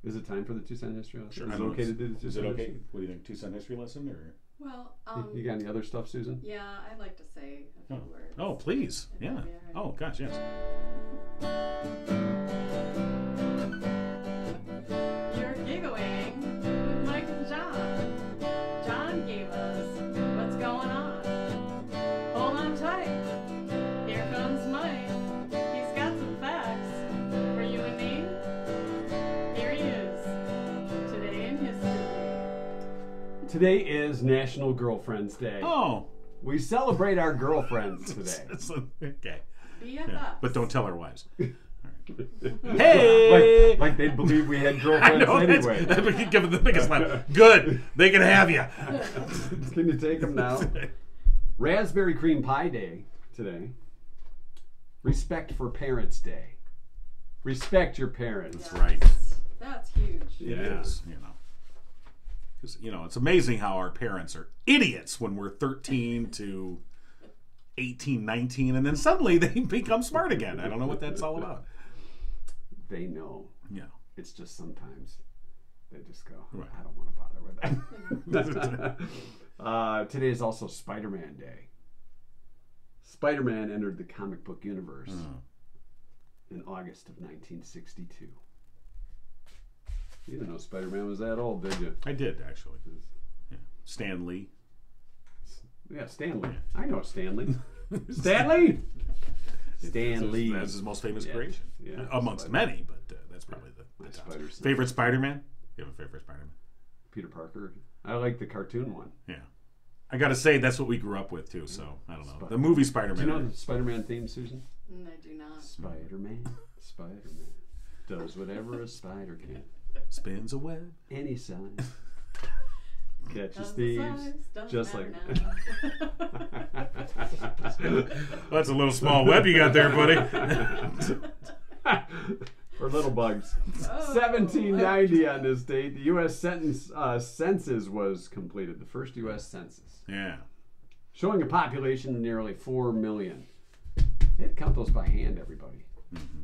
Is it time for the 2-cent history lesson? Sure. Is I it don't know. okay to do the 2 Is cent it okay? history? What do you think? 2-cent history lesson or? Well, You got any other stuff, Susan? yeah, I'd like to say a few words. Oh, please. If Yeah. that'd be all right. Oh, gosh, yes. You're giggling with Mike and John. John gave us what's going on. Hold on tight. Here comes Mike. He's got some facts for you and me. Here he is. Today in history. Today is National Girlfriend's Day. Oh, We celebrate our girlfriends today. Okay. BFF. Yeah. But don't tell our wives. Hey! Like they'd believe we had I girlfriends know, anyway. that's we give them the biggest laugh. Good. They can have you. Can you take them now? Raspberry Cream Pie Day today. Respect for Parents Day. Respect your parents. That's right. That's huge. It is, you know. Because, you know, it's amazing how our parents are idiots when we're 13 to 18, 19, and then suddenly they become smart again. I don't know what that's all about. They know. Yeah. It's just sometimes they just go, Right. I don't want to bother with that. Today is also Spider-Man Day. Spider-Man entered the comic book universe in August of 1962. You didn't know Spider-Man was that old, did you? I did, actually. Yeah. Stan Lee. Yeah, Stanley. I know Stanley. Stanley! Stan Lee. That's his most famous creation. Yeah. Amongst many, but that's probably the top. Spider-Man. Favorite Spider-Man? You have a favorite Spider-Man? Peter Parker. I like the cartoon one. Yeah. I got to say, that's what we grew up with, too, so I don't know. The movie Spider-Man. Do you know the Spider-Man theme, Susan? I do not. Spider-Man, Spider-Man does whatever a spider can. Spins a web. Any size. Catches Does the thieves. size, doesn't Just matter like now. That's a little small web you got there, buddy. For little bugs. Oh. 1790 on this date, the U.S. census was completed. The first U.S. census. Yeah. Showing a population of nearly 4 million. They had to count those by hand, everybody. Mm-hmm.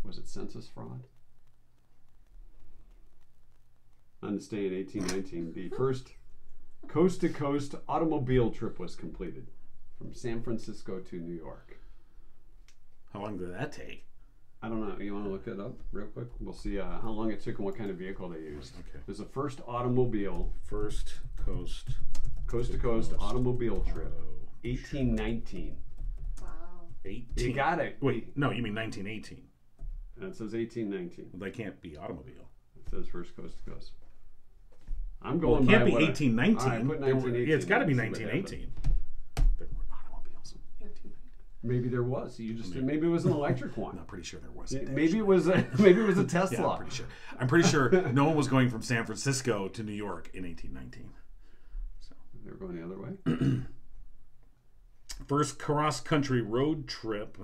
Was it census fraud? On this day in 1819, the first coast-to-coast automobile trip was completed from San Francisco to New York. How long did that take? I don't know. You want to look it up real quick? We'll see how long it took and what kind of vehicle they used. Okay. It was the first automobile, First coast-to-coast automobile trip, auto 1819. Wow. 18. You got it. Wait, no, you mean 1918. And it says 1819. Well, they can't be automobile. It says first coast-to-coast. I'm Well, going it can't by be what I- 1819. All right, put There were- 1918. yeah, it's got to be See what happens. 1918. There weren't automobiles. Maybe there was. Maybe it was an electric I'm one. not pretty sure there was. Maybe it was a Tesla. Yeah, I'm pretty sure. I'm pretty sure no one was going from San Francisco to New York in 1819. So. They were going the other way. First cross-country road trip.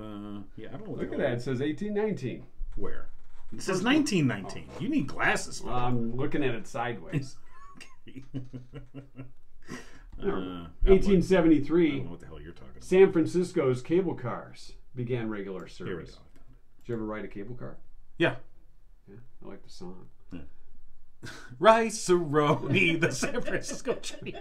Yeah, I don't know. Look at that. It says 1819. Where? It says 1919. You need glasses. Well, I'm looking at it sideways. 1873. I don't know what the hell you're talking about. San Francisco's cable cars began regular Here we service. go. Did you ever ride a cable car? Yeah. Yeah, I like the song. Rice-A-Roni, the San Francisco treat.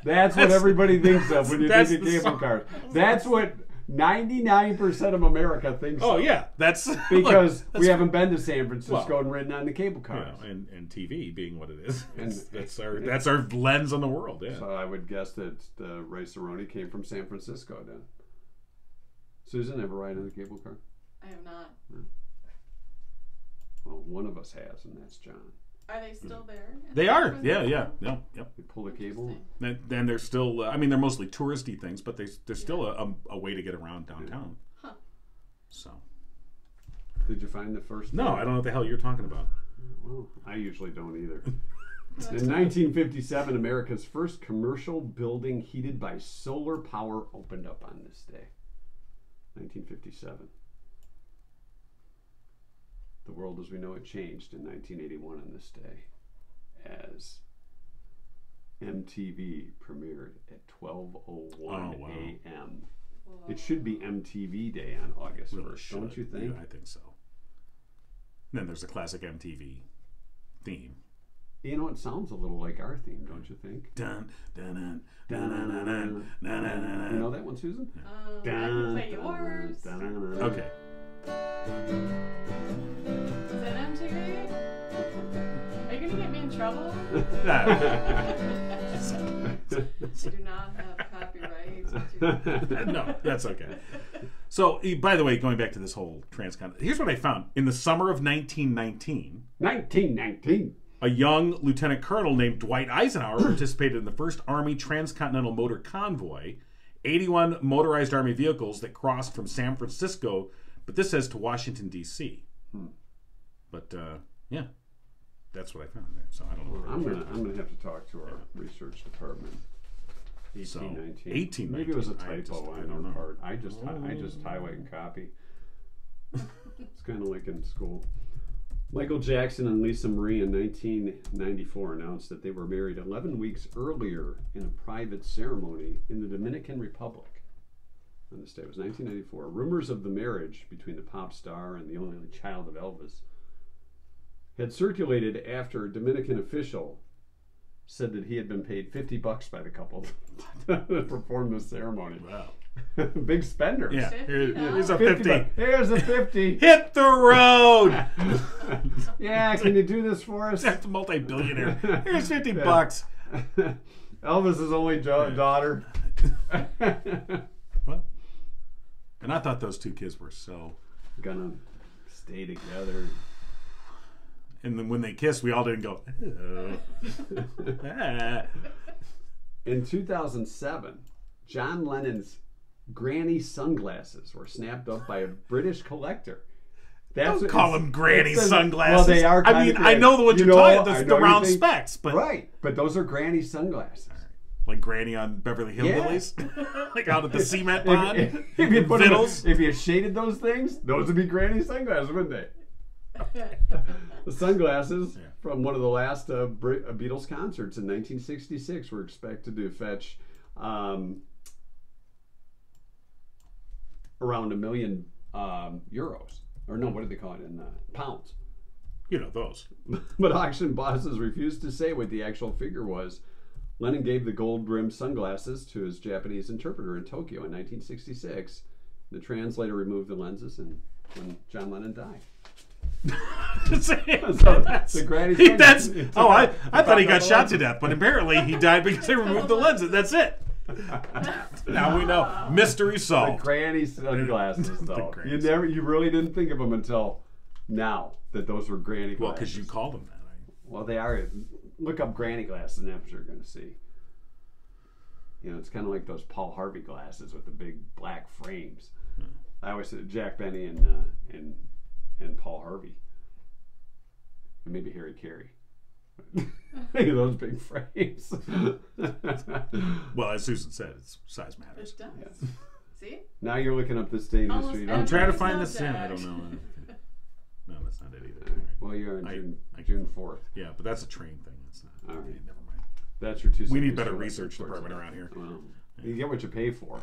That's what everybody thinks of when you That's think of the cable song. cars. That's what 99% of America thinks Oh of. yeah, that's Because look, we haven't been to San Francisco Well, and ridden on the cable you cars. know, and TV being what it is. And- That's our lens on the world. Yeah. So I would guess that the Rice-A-Roni came from San Francisco then. Susan, ever ride in a cable car? I have not. Well, one of us has, and that's John. Are they still there? They are. Yeah. Yep. You pull the cable. Then they're still. I mean, they're mostly touristy things, but there's still a way to get around downtown. Huh. So. Did you find the first? No, I don't know what the hell you're talking about. Well, I usually don't either. In 1957, America's first commercial building heated by solar power opened up on this day. 1957. The world as we know it changed in 1981 on this day as MTV premiered at 12:01 wow. a.m. It should be MTV Day on August 1st, Should. don't you think? Yeah, I think so. And then there's a classic MTV theme. You know, it sounds a little like our theme, don't you think? Dun, dun, dun, dun, dun, dun, dun, dun, dun, dun. You know that one, Susan? I can play yours. Okay. Is that MTV? Are you gonna get me in trouble? I do not have copyright. No, that's okay. So, by the way, going back to this whole transcon, here's what I found. In the summer of 1919, 1919. A young lieutenant colonel named Dwight Eisenhower participated in the first Army transcontinental motor convoy, 81 motorized Army vehicles that crossed from San Francisco, but this says to Washington, D.C. But, yeah, that's what I found there. So I don't know. I'm gonna have to talk to our research department. 1819. 1819. Maybe it was a typo I on don't our know. part. I just highlight and copy. It's kind of like in school. Michael Jackson and Lisa Marie in 1994 announced that they were married 11 weeks earlier in a private ceremony in the Dominican Republic. On this day, it was 1994. Rumors of the marriage between the pop star and the only child of Elvis had circulated after a Dominican official said that he had been paid $50 by the couple to perform the ceremony. Wow. Big spender. Yeah, here's a 50. 50. Here's a 50. Hit the road! Yeah, can you do this for us? That's a multi-billionaire. Here's $50. Elvis's only daughter. What? And I thought those two kids were so... Gonna stay together. And then when they kissed, we all didn't go... Ah. In 2007, John Lennon's granny sunglasses were snapped up by a British collector. Don't call them granny sunglasses. Well, they are. I mean, I know the ones you're talking about, the round specs, but right. But those are granny sunglasses. like Granny on Beverly Hillbillies, like out at the cement pond. If you put if you shaded those things, those would be granny sunglasses, wouldn't they? The sunglasses from one of the last Beatles concerts in 1966 were expected to fetch around €1 million, or no, what do they call it in pounds? You know those. But auction bosses refused to say what the actual figure was. Lennon gave the gold-rimmed sunglasses to his Japanese interpreter in Tokyo in 1966. The translator removed the lenses, and when John Lennon died. The granny I thought he got shot to death, but apparently he died because they removed the lenses. That's it. Now we know. Mystery solved. The granny sunglasses, though. You really didn't think of them until now that those were granny glasses. Well, because you called them that. Well, they are. Look up granny glasses, and that's what you're going to see. You know, it's kind of like those Paul Harvey glasses with the big black frames. I always said Jack Benny and Paul Harvey, and maybe Harry Carey. Think of those big frames. Well, as Susan said, it's size matters. It does. Yes. See? Now you're looking up this day in history. I'm trying to find It's this. not Yeah, I that. don't know. No, that's not it either. Well, you're on June 4th. Yeah, but that's a train thing. That's not. All right. Okay, never mind. That's your 2 cents. We need better research department around here. Well, you get what you pay for.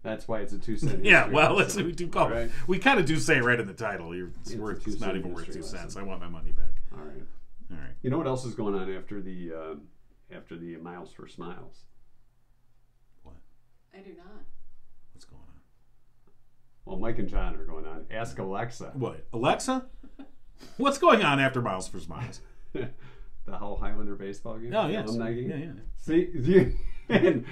That's why it's a 2 cent. Yeah, well, we do call right. it. We kind of do say right in the title. It's not even worth 2 cents. I want my money back. All right. All right. You know what else is going on after the Miles for Smiles? What? I do not. What's going on? Well, Mike and John are going on. Ask Alexa. What? Alexa? What's going on after Miles for Smiles? The whole Highlander baseball game. Oh, yes. Alumni game. Yeah. See, and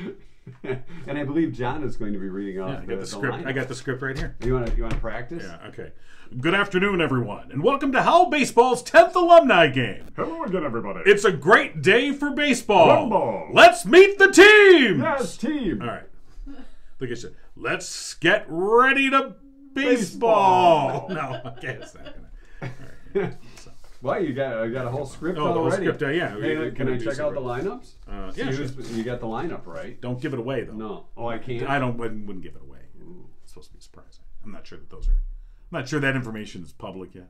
I believe John is going to be reading off I got the script. lineup. I got the script right here. You want to practice? Yeah. Okay. Good afternoon, everyone, and welcome to Howell Baseball's 10th alumni game. Hello again, everybody. It's a great day for baseball. Rumble. Let's meet the teams. Yes, team. All right. Look at you. Let's get ready to baseball. No, okay, it's not gonna. All right. So. Well, you got a whole script The whole already. script, yeah. Hey, can I check out the lineups? Yeah, sure. You got the lineup right. Don't give it away, though. No. Oh, I can't. I wouldn't give it away. It's supposed to be surprising. I'm not sure that those are. I'm not sure that information is public yet.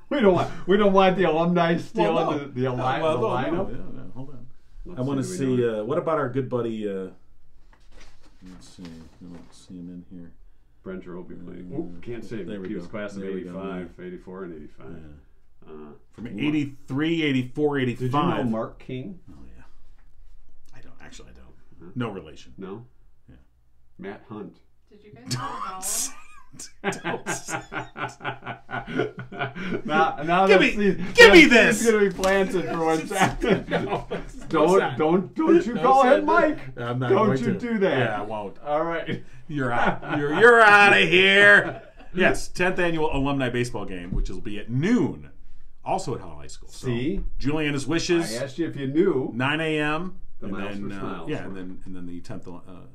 We don't want the alumni stealing the lineup. No, hold on. I want to see. What about our good buddy? Let's see. I don't see him in here. Brencher will be playing. Can't say. He was class of 85, 84, and 85. Yeah. From 83, 84, 85. Did you know Mark King? Oh, yeah. I don't. Actually, I don't. No relation. No? Yeah. Matt Hunt. Did you guys know now give me this. It's gonna be planted for one second. Don't you No, call said him Mike? I'm not Don't going you to. do that? Yeah, I won't. All right. You're out. You're out of here. Yes, 10th annual alumni baseball game, which will be at noon also at Howell High School. So, See? Juliana's I Wishes, asked you if you knew. 9 a.m. The and Miles then for Smiles. yeah, and then the 10th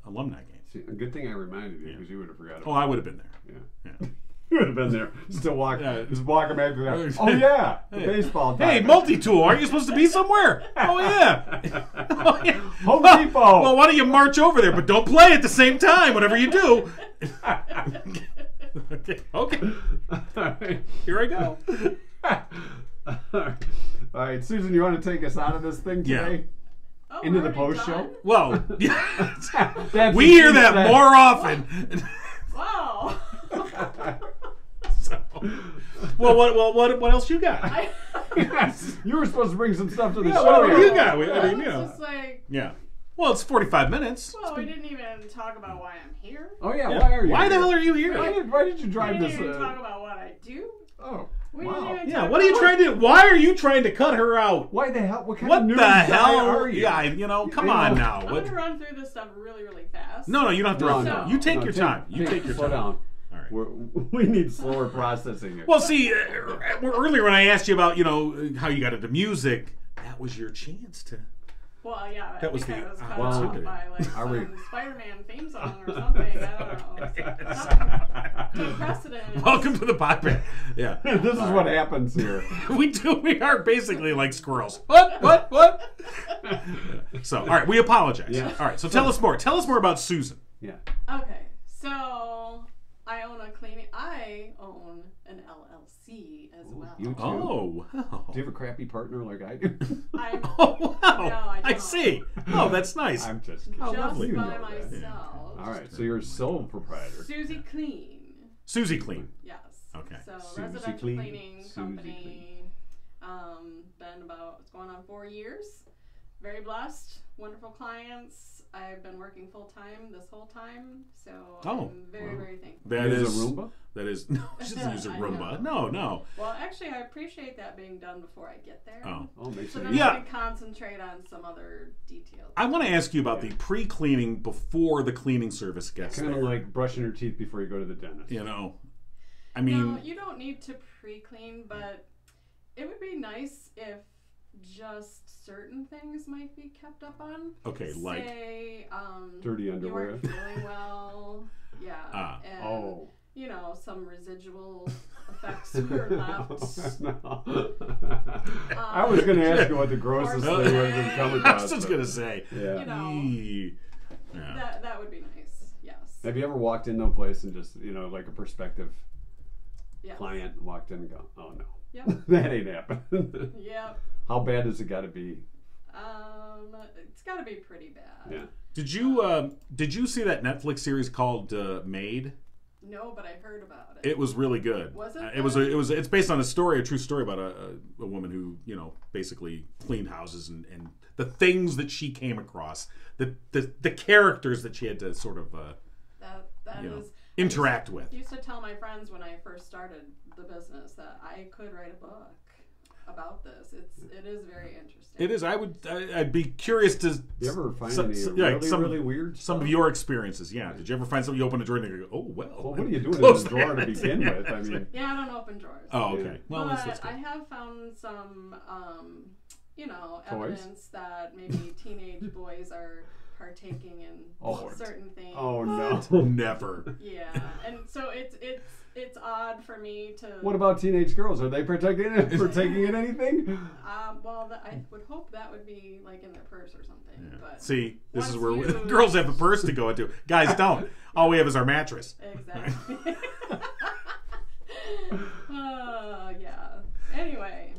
alumni game. See, a good thing I reminded you because you would have forgotten. Oh, I would have been there. Yeah. You would have been there. Still walking. Yeah. Just walking back to that. Oh, yeah. The baseball Hey, diamond. multi-tool, aren't you supposed to be somewhere? Oh, yeah. Oh, yeah. Home Depot. Well, why don't you march over there, but don't play at the same time, whatever you do. Okay. All right. Here I go. All right, Susan, you want to take us out of this thing today? Oh, Into we're the already post done? show? Well, That's we what hear she that said. more often. Wow. So, well, what else you got? Yes. You were supposed to bring some stuff to the Yeah, show. what do here. you got? I mean, It's you know. just like, Yeah. Well, it's 45 minutes. well, we didn't even talk about why I'm here. Oh, yeah. Yeah. Why are you Why the here? hell are you here? Why did you We drive didn't this? even talk about what I do. Oh, We wow. didn't even Yeah, talk what are you about trying to do? Why are you trying to cut her out? Why the hell? What kind What of news the guy hell? are you? Yeah, come on now. I'm What? going to run through this stuff really, really fast. No, you don't have to run. No. You take your time. You take your slow time. down. All right. We need slower processing here. Well, see, earlier when I asked you about, how you got into music, that was your chance to. Well, yeah, That I was think the I was cut opportunity. off by like Are we- some Spider-Man theme song or something. I don't know. To precedent. Welcome to the podcast. Yeah. This is what happens here. We are basically like squirrels. What? So, all right, we apologize. Yeah. All right, so tell us more. Tell us more about Susan. Yeah. Okay, so I own an LLC as well. You too? Oh, wow. Do you have a crappy partner like I do? I'm Oh, wow. No, I I don't. see. Oh, that's nice. I'm just kidding. Oh, just lovely. You by know that. myself. All right, so you're a sole proprietor. Susie Clean. Susie Clean. Yes. Okay. So Susie residential Clean. cleaning Susie company. Been about it's going on 4 years. Very blessed. Wonderful clients. I've been working full time this whole time, so Oh, I'm very, very thankful. That Use is a Roomba? That is no. She doesn't use a I Roomba. know. No. Well, actually, I appreciate that being done before I get there. Oh. Oh, makes So it then easy. Yeah. I can concentrate on some other details. I want to ask you about the pre-cleaning before the cleaning service gets Kind there. of like brushing your teeth before you go to the dentist. I mean, No, you don't need to pre-clean, but it would be nice if just certain things might be kept up on. okay, like Say, Dirty you underwear. weren't feeling well. Yeah. Ah. And, Oh. some residual effects were left. No. I was going to ask you what the grossest Or- thing was to come I across. was just but- gonna say. Yeah. You know. Eee. Yeah. That would be nice. Yes. Have you ever walked into a place and just, like a prospective Yes. client walked in and go, oh no, Yep. that ain't happening. Yep. How bad has it got to be? It's got to be pretty bad. Yeah. Did you see that Netflix series called Maid? No, but I heard about it. It was really good. Was it It's based on a true story about a woman who basically cleaned houses and the things that she came across, the characters that she had to sort of that is interact with. I used to tell my friends when I first started the business that I could write a book about this. It is very interesting. It is. I'd be curious to. You ever find some- any some- really weird Some stuff? of your experiences, yeah. Did you ever find something you open a drawer and you go, oh well? Well, what are you doing in Close the drawer to that. begin with? I mean, Yeah, I don't open drawers. Oh, okay. Well, but that's I good. have found some, Toys? evidence that maybe teenage boys are partaking in Oh. certain things. oh no. Never. Yeah, and so it's odd for me to. What about teenage girls? Are they partaking in anything? I would hope that would be like in their purse or something. Yeah. But See, this is once where you- girls have a purse to go into. Guys don't. All we have is our mattress. Exactly. Yeah. Anyway.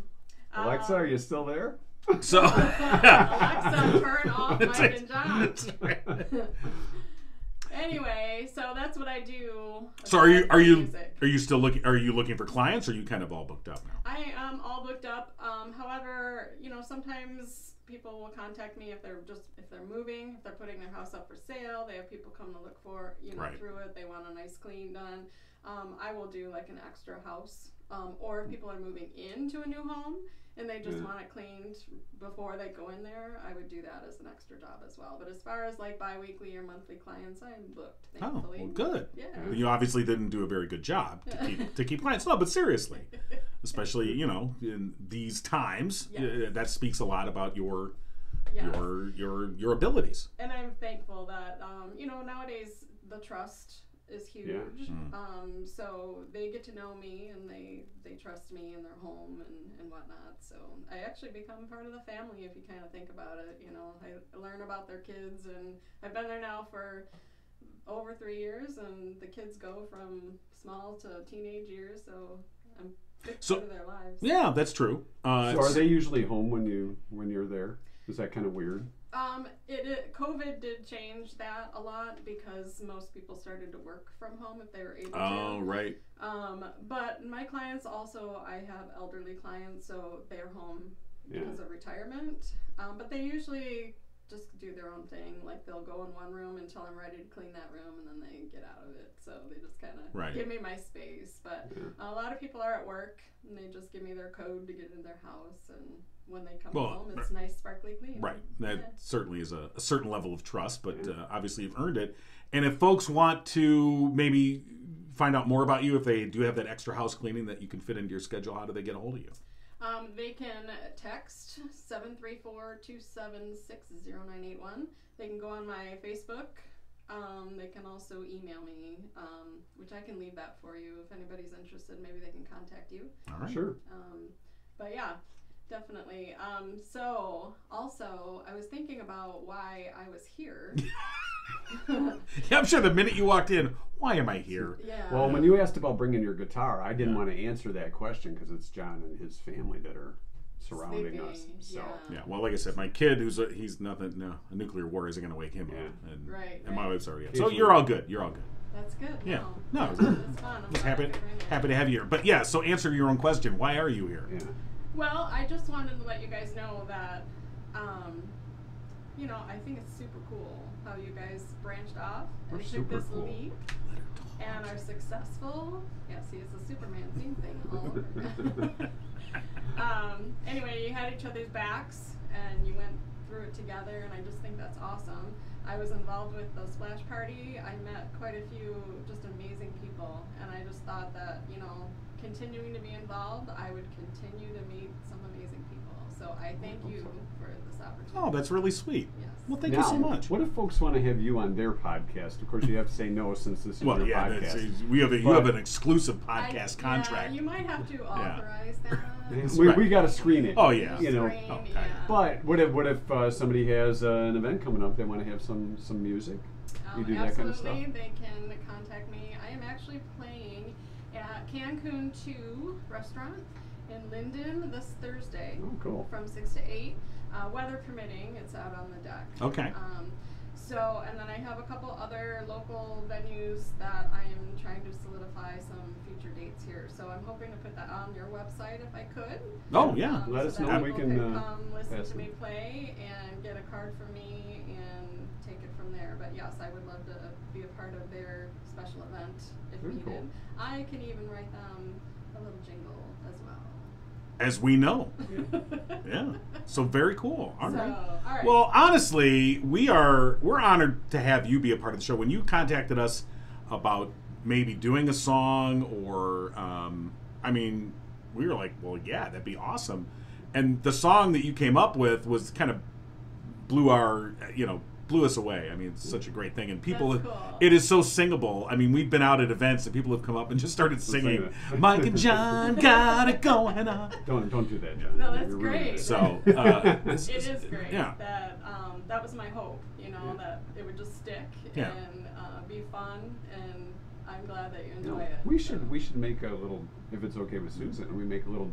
Alexa, are you still there? So, Alexa, turn off Mike and John. That's right. Anyway, so that's what I do. So are aside from you music. still looking? Are you looking for clients? Or are you kind of all booked up now? I am all booked up. However, sometimes people will contact me if they're moving, if they're putting their house up for sale. They have people come to look for Right. through it. They want a nice clean done. I will do like an extra house or if people are moving into a new home and they just want it cleaned before they go in there, I would do that as an extra job as well. But as far as like bi-weekly or monthly clients, I'm booked, thankfully. Oh, well, good. Yeah. You obviously didn't do a very good job to keep clients. No, but seriously, especially in these times, that speaks a lot about your abilities. And I'm thankful that nowadays the trust is huge. So they get to know me and they trust me in their home and whatnot. So I actually become part of the family if you kind of think about it. I learn about their kids, and I've been there now for over 3 years, and the kids go from small to teenage years. So I'm a big part of their lives. Yeah, that's true. So are they usually home when you're there? Is that kind of weird? COVID did change that a lot because most people started to work from home if they were able to. Oh, right. But my clients also, I have elderly clients, so they're home because of retirement. But they usually just do their own thing. Like they'll go in one room until I'm ready to clean that room, and then they get out of it. So they just kind of give me my space. But a lot of people are at work, and they just give me their code to get in their house, and when they come home, it's nice, sparkly clean. Right. That certainly is a certain level of trust, but obviously you've earned it. And if folks want to maybe find out more about you, if they do have that extra house cleaning that you can fit into your schedule, how do they get a hold of you? They can text 734-276-0981. They can go on my Facebook. They can also email me, which I can leave that for you. If anybody's interested, maybe they can contact you. All right. Sure. But yeah, definitely. So also, I was thinking about why I was here. Yeah, I'm sure the minute you walked in, why am I here? Yeah. Well, when you asked about bringing your guitar, I didn't want to answer that question because it's John and his family that are surrounding us. So Yeah, well, like I said, my kid, he's nothing, a nuclear war isn't going to wake him up. And my wife's already up. So you're all good. You're all good. That's good. Yeah. No, No, that's fun. just happy to have you here. But yeah, so answer your own question. Why are you here? yeah. Well, I just wanted to let you guys know that, I think it's super cool how you guys branched off and We're took super this cool. leap and are successful. Yeah, see, it's a Superman theme thing all over. Anyway, you had each other's backs and you went through it together, and I just think that's awesome. I was involved with the splash party. I met quite a few just amazing people, and I just thought that, continuing to be involved, I would continue to meet some amazing people. So I thank you for this opportunity. Oh, that's really sweet. Yes. Well, thank Now, you so much. What if folks want to have you on their podcast? Of course, you have to say no since this is your podcast. You have an exclusive podcast contract. Yeah, you might have to authorize that. We got to screen it. Oh, yeah. But what if somebody has an event coming up? They want to have some music. You do that kind of stuff. Absolutely, they can contact me. I am actually playing at Cancun 2 restaurant in Linden this Thursday. Oh, cool. From 6 to 8. Weather permitting, it's out on the deck. Okay. And then I have a couple other local venues that I am trying to solidify some future dates here. So I'm hoping to put that on your website if I could. Oh, yeah. Let us so know. that We people can come listen pass to me them. play and get a card from me and take it from there. But yes, I would love to be a part of their special event if Very needed. cool. I can even write them a little jingle as well. As we know. Yeah. So very cool. All right. All right. Well, honestly, we're honored to have you be a part of the show. When you contacted us about maybe doing a song or we were like, well, yeah, that'd be awesome. And the song that you came up with was kind of blew us away. I mean, it's such a great thing, and people, That's cool. it is so singable. I mean, we've been out at events and people have come up and just started singing, Mike and John got it going on. Don't do that, John. No, that's You're ruining great. it. So it is great. Yeah. That was my hope, that it would just stick Yeah. and be fun, and I'm glad that you No, enjoy it. we should make a little, if it's okay with Susan, we make a little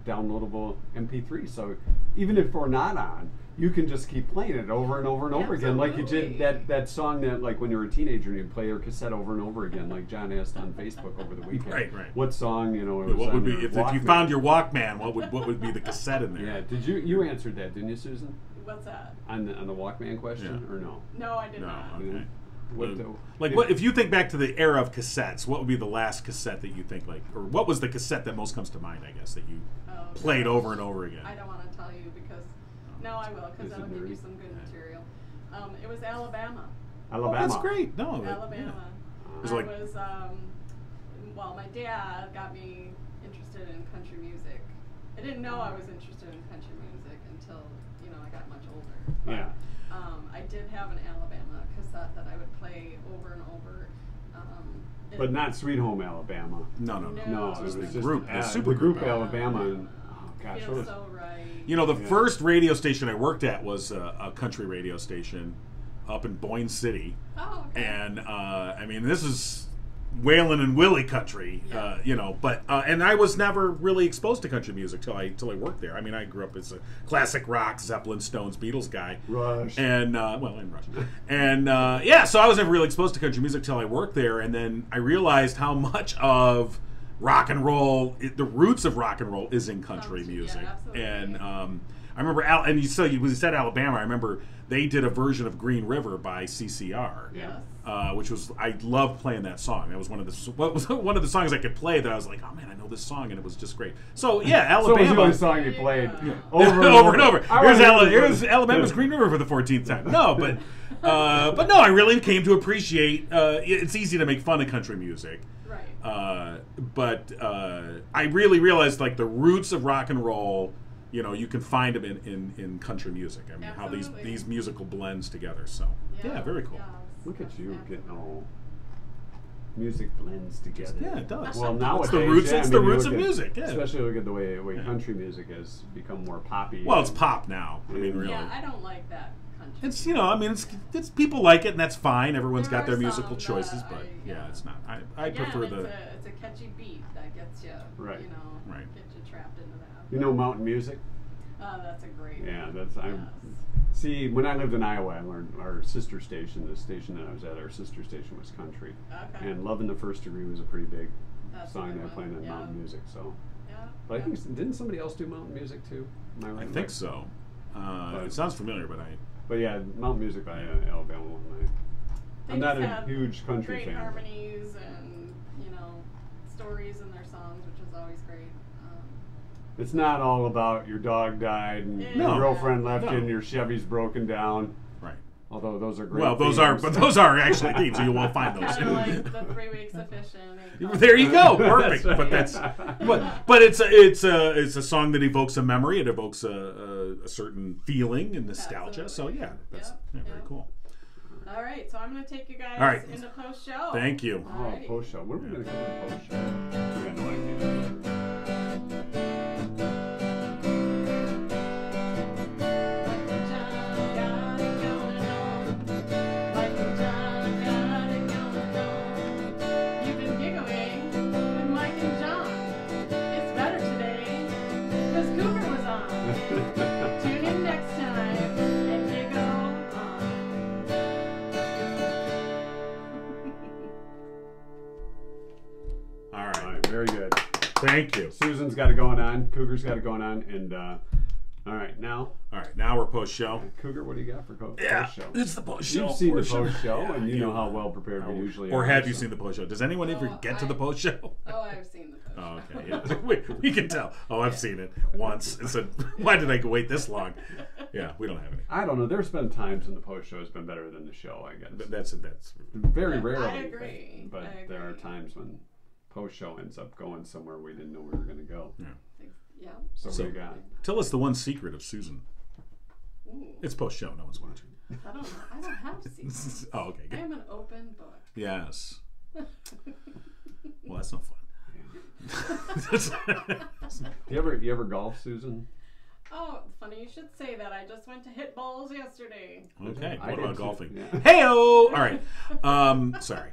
downloadable MP3. So even if we're not on, you can just keep playing it over and over and over again, like you did that song that, like, when you were a teenager, you'd play your cassette over and over again, like John asked on Facebook over the weekend. Right. What song, it was What would on be your if you Walkman. found your Walkman? What would be the cassette in there? Yeah, did you answered that, didn't you, Susan? What's that? On the Walkman question, or no? No, I did No, not. okay. Like, what if you think back to the era of cassettes? What would be the last cassette that you think or what was the cassette that most comes to mind? I guess that you played over and over again. I don't want to tell you because no, I will because that'll give you some good material. It was Alabama. Alabama. Oh, that's great. No, Alabama. Was I like- was well, my dad got me interested in country music. I didn't know I was interested in country music until I got much older. But, Yeah. I did have an Alabama cassette that I would play over and over. But not Sweet Home Alabama. No. No, it was the just group, the super the group group. Alabama. And, oh gosh, what Feels was so right. The first radio station I worked at was a country radio station up in Boyne City. Oh, okay. And I mean, this is Waylon and Willie country, but and I was never really exposed to country music till I worked there. I mean, I grew up as a classic rock, Zeppelin, Stones, Beatles guy, Rush. and in Rush, and so I was never really exposed to country music till I worked there, and then I realized how much of rock and roll, the roots of rock and roll, is in country music, absolutely. and I remember you said Alabama. I remember they did a version of Green River by CCR. Yes. Which was, I loved playing that song. That was one of the songs I could play that I was like, oh man, I know this song, and it was just great. So yeah, So it was Alabama. the only song you played Yeah. over and over. Here's Alabama's Green River for the 14th time. No, but no, I really came to appreciate. It's easy to make fun of country music, Right. but I really realized like the roots of rock and roll. You can find them in country music. I mean, how Absolutely. these musical blends together. So yeah, very cool. Yes, Look at you absolutely. getting all music blends together. Yeah, it does. Well, nowadays, It's the roots. yeah, It's I the mean, you roots look of at- music. Yeah. Especially look at the way country music has become more poppy. Well, it's pop now. I mean, really. Yeah, I don't like that country. It's I mean, it's people like it, and that's fine. Everyone's There got their are musical some that choices, but yeah. it's not. I Again, prefer it's the. it's a catchy beat that gets you, Right. Right. get you trapped into that. You know mountain music? That's a great Yeah, one. that's Yes. See, when I lived in Iowa, I learned our sister station, the station that I was at, our sister station was country. Okay. And Love in the First Degree was a pretty big That's a song good that I played one, on yeah. mountain music. So, Yeah. but I yeah. think didn't somebody else do mountain music too? Am I right? I think so. It sounds familiar, but I. But yeah, mountain music by Alabama. They I'm not just a have huge country great fan. harmonies and stories in their songs, which is always great. It's not all about your dog died and Yeah. your No. girlfriend left No. you and your Chevy's broken down. Right. Although those are great. Well, those themes. are actually themes, so you won't find those. Kind of like the 3 weeks of fishing. There you go, perfect. That's right. But that's but it's a song that evokes a memory. It evokes a certain feeling and nostalgia. So Absolutely. yeah, that's Yep, very yep. cool. All right, so I'm going to take you guys All right. into post show. Thank you. Oh, Alrighty. post show. What are we going to cover post show? We got no idea. You've been giggling with Mike and John. It's better today because Cougar was on. Tune in next time and giggle on. All All right. right, very good. Thank you. Susan's got it going on. Cougar's got it going on. And all right, now, All right. Now we're post show. Cougar, what do you got for post show? It's the post show. You've seen the portion. post show, Yeah, and you know how well prepared we usually Or are. have you so. seen the post show? Does anyone ever get to the post show? Oh, I've seen the post show. Oh, okay. Yeah. we can tell. Oh, I've seen it once and said, why did I wait this long? Yeah, we don't have any. I don't know. There's been times when the post show has been better than the show, I guess. But that's Very I rarely. agree. But I there are agree. times when post show ends up going somewhere we didn't know we were going to go. Yeah. So, So- what do you got? Tell us the one secret of Susan. Ooh, It's post show. No one's watching. I don't know. I don't have secrets. Oh, okay. I Good. am an open book. Yes. Well, that's no fun. You ever golf, Susan? Oh, funny you should say that. I just went to hit balls yesterday. Okay. I What did about too. golfing? Yeah. Hey-o! All right. Sorry.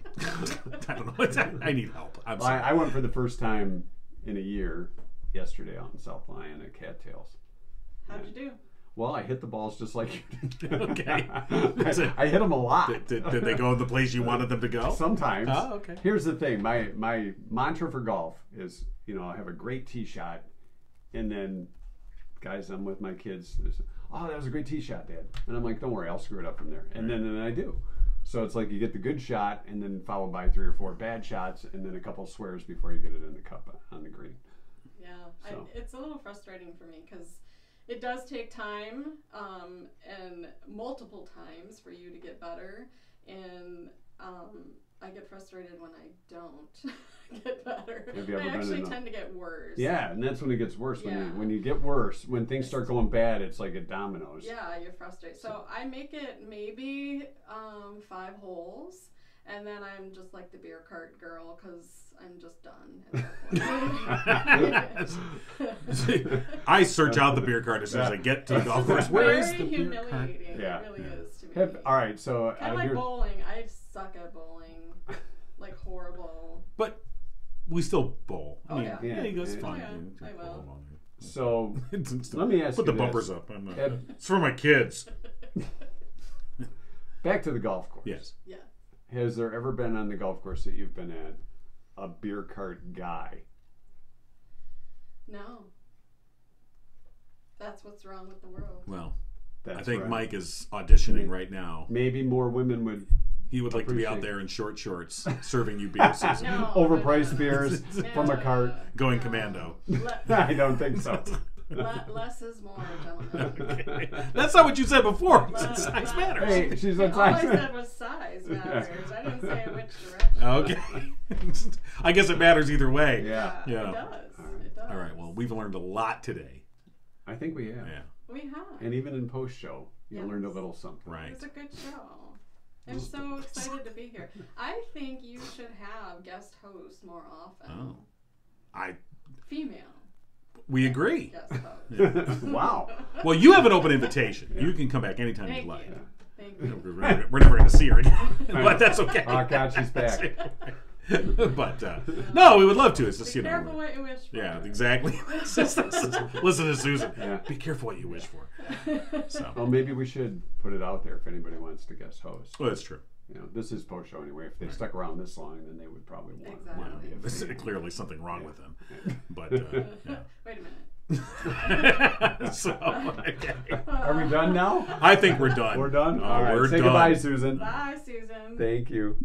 I don't know. I need help. I'm Well, sorry. I went for the first time in a year yesterday out in South Lyon at Cattails. How'd you do? Well, I hit the balls just like you did. Okay. I hit them a lot. Did they go in the place you wanted them to go? Sometimes. Oh, okay. Here's the thing. My mantra for golf is, I have a great tee shot, and then guys, I'm with my kids. They say, oh, that was a great tee shot, Dad. And I'm like, don't worry, I'll screw it up from there. And then I do. So it's like you get the good shot, and then followed by 3 or 4 bad shots, and then a couple swears before you get it in the cup on the green. Yeah, So. it's a little frustrating for me because it does take time and multiple times for you to get better, and I get frustrated when I don't get better. Have you ever I been actually in a- tend to get worse. Yeah, and that's when it gets worse. Yeah. When you get worse, when things start going bad, it's like a dominoes. Yeah, you're frustrated. So I make it maybe 5 holes, and then I'm just like the beer cart girl because I'm just done at that point. I search out the beer cart as soon as I get to the golf course. It's Where is very the beer cart? humiliating. Yeah. It really is to me. All right, so Kind of like bowling. I suck at bowling. Like horrible. But we still bowl. Oh, yeah. Yeah. Hey, that's Yeah. fun. Oh, yeah, I will. so Let let me ask Put you the this. bumpers up. Have- It's for my kids. Back to the golf course. Yes. Yeah. Has there ever been on the golf course that you've been at a beer cart guy? No. That's what's wrong with the world. Well, That's I think right. Mike is auditioning right now. Maybe more women would He would like to be out Appreciate- there in short shorts serving you beer, Susan. No, overpriced no, beers from a cart. Going commando. I don't think so. Less is more, gentlemen. Okay. That's not what you said before. Less- Size less- matters. Hey, she's a All I size. said was size matters. I didn't say which direction. Okay. I guess it matters either way. Yeah, Yeah. It does. It does. All right. Well, we've learned a lot today. I think we have. Yeah. We have. And even in post show, you Yes. learned a little something. Right. It's a good show. I'm so excited to be here. I think you should have guest hosts more often. Oh. Female We agree. guest hosts. Wow. Well, you have an open invitation. You can come back anytime Thank you'd like. you. Thank you. We're never going to see her again, but that's okay. Oh God, she's back. But no, we would love to. It's just Be you know. careful what you wish for. Yeah, exactly. Listen to Susan. Yeah. Be careful what you wish for. So, Well, maybe we should put it out there if anybody wants to guest host. well, that's true. You know, this is post show anyway. If they stuck around this long, then they would probably want. Exactly. want to be a There's fan. clearly something wrong with them. But yeah. Wait a minute. So, okay. Are we done now? I think we're done. We're done. Oh, All right. we're Say done. goodbye, Susan. Bye, Susan. Thank you.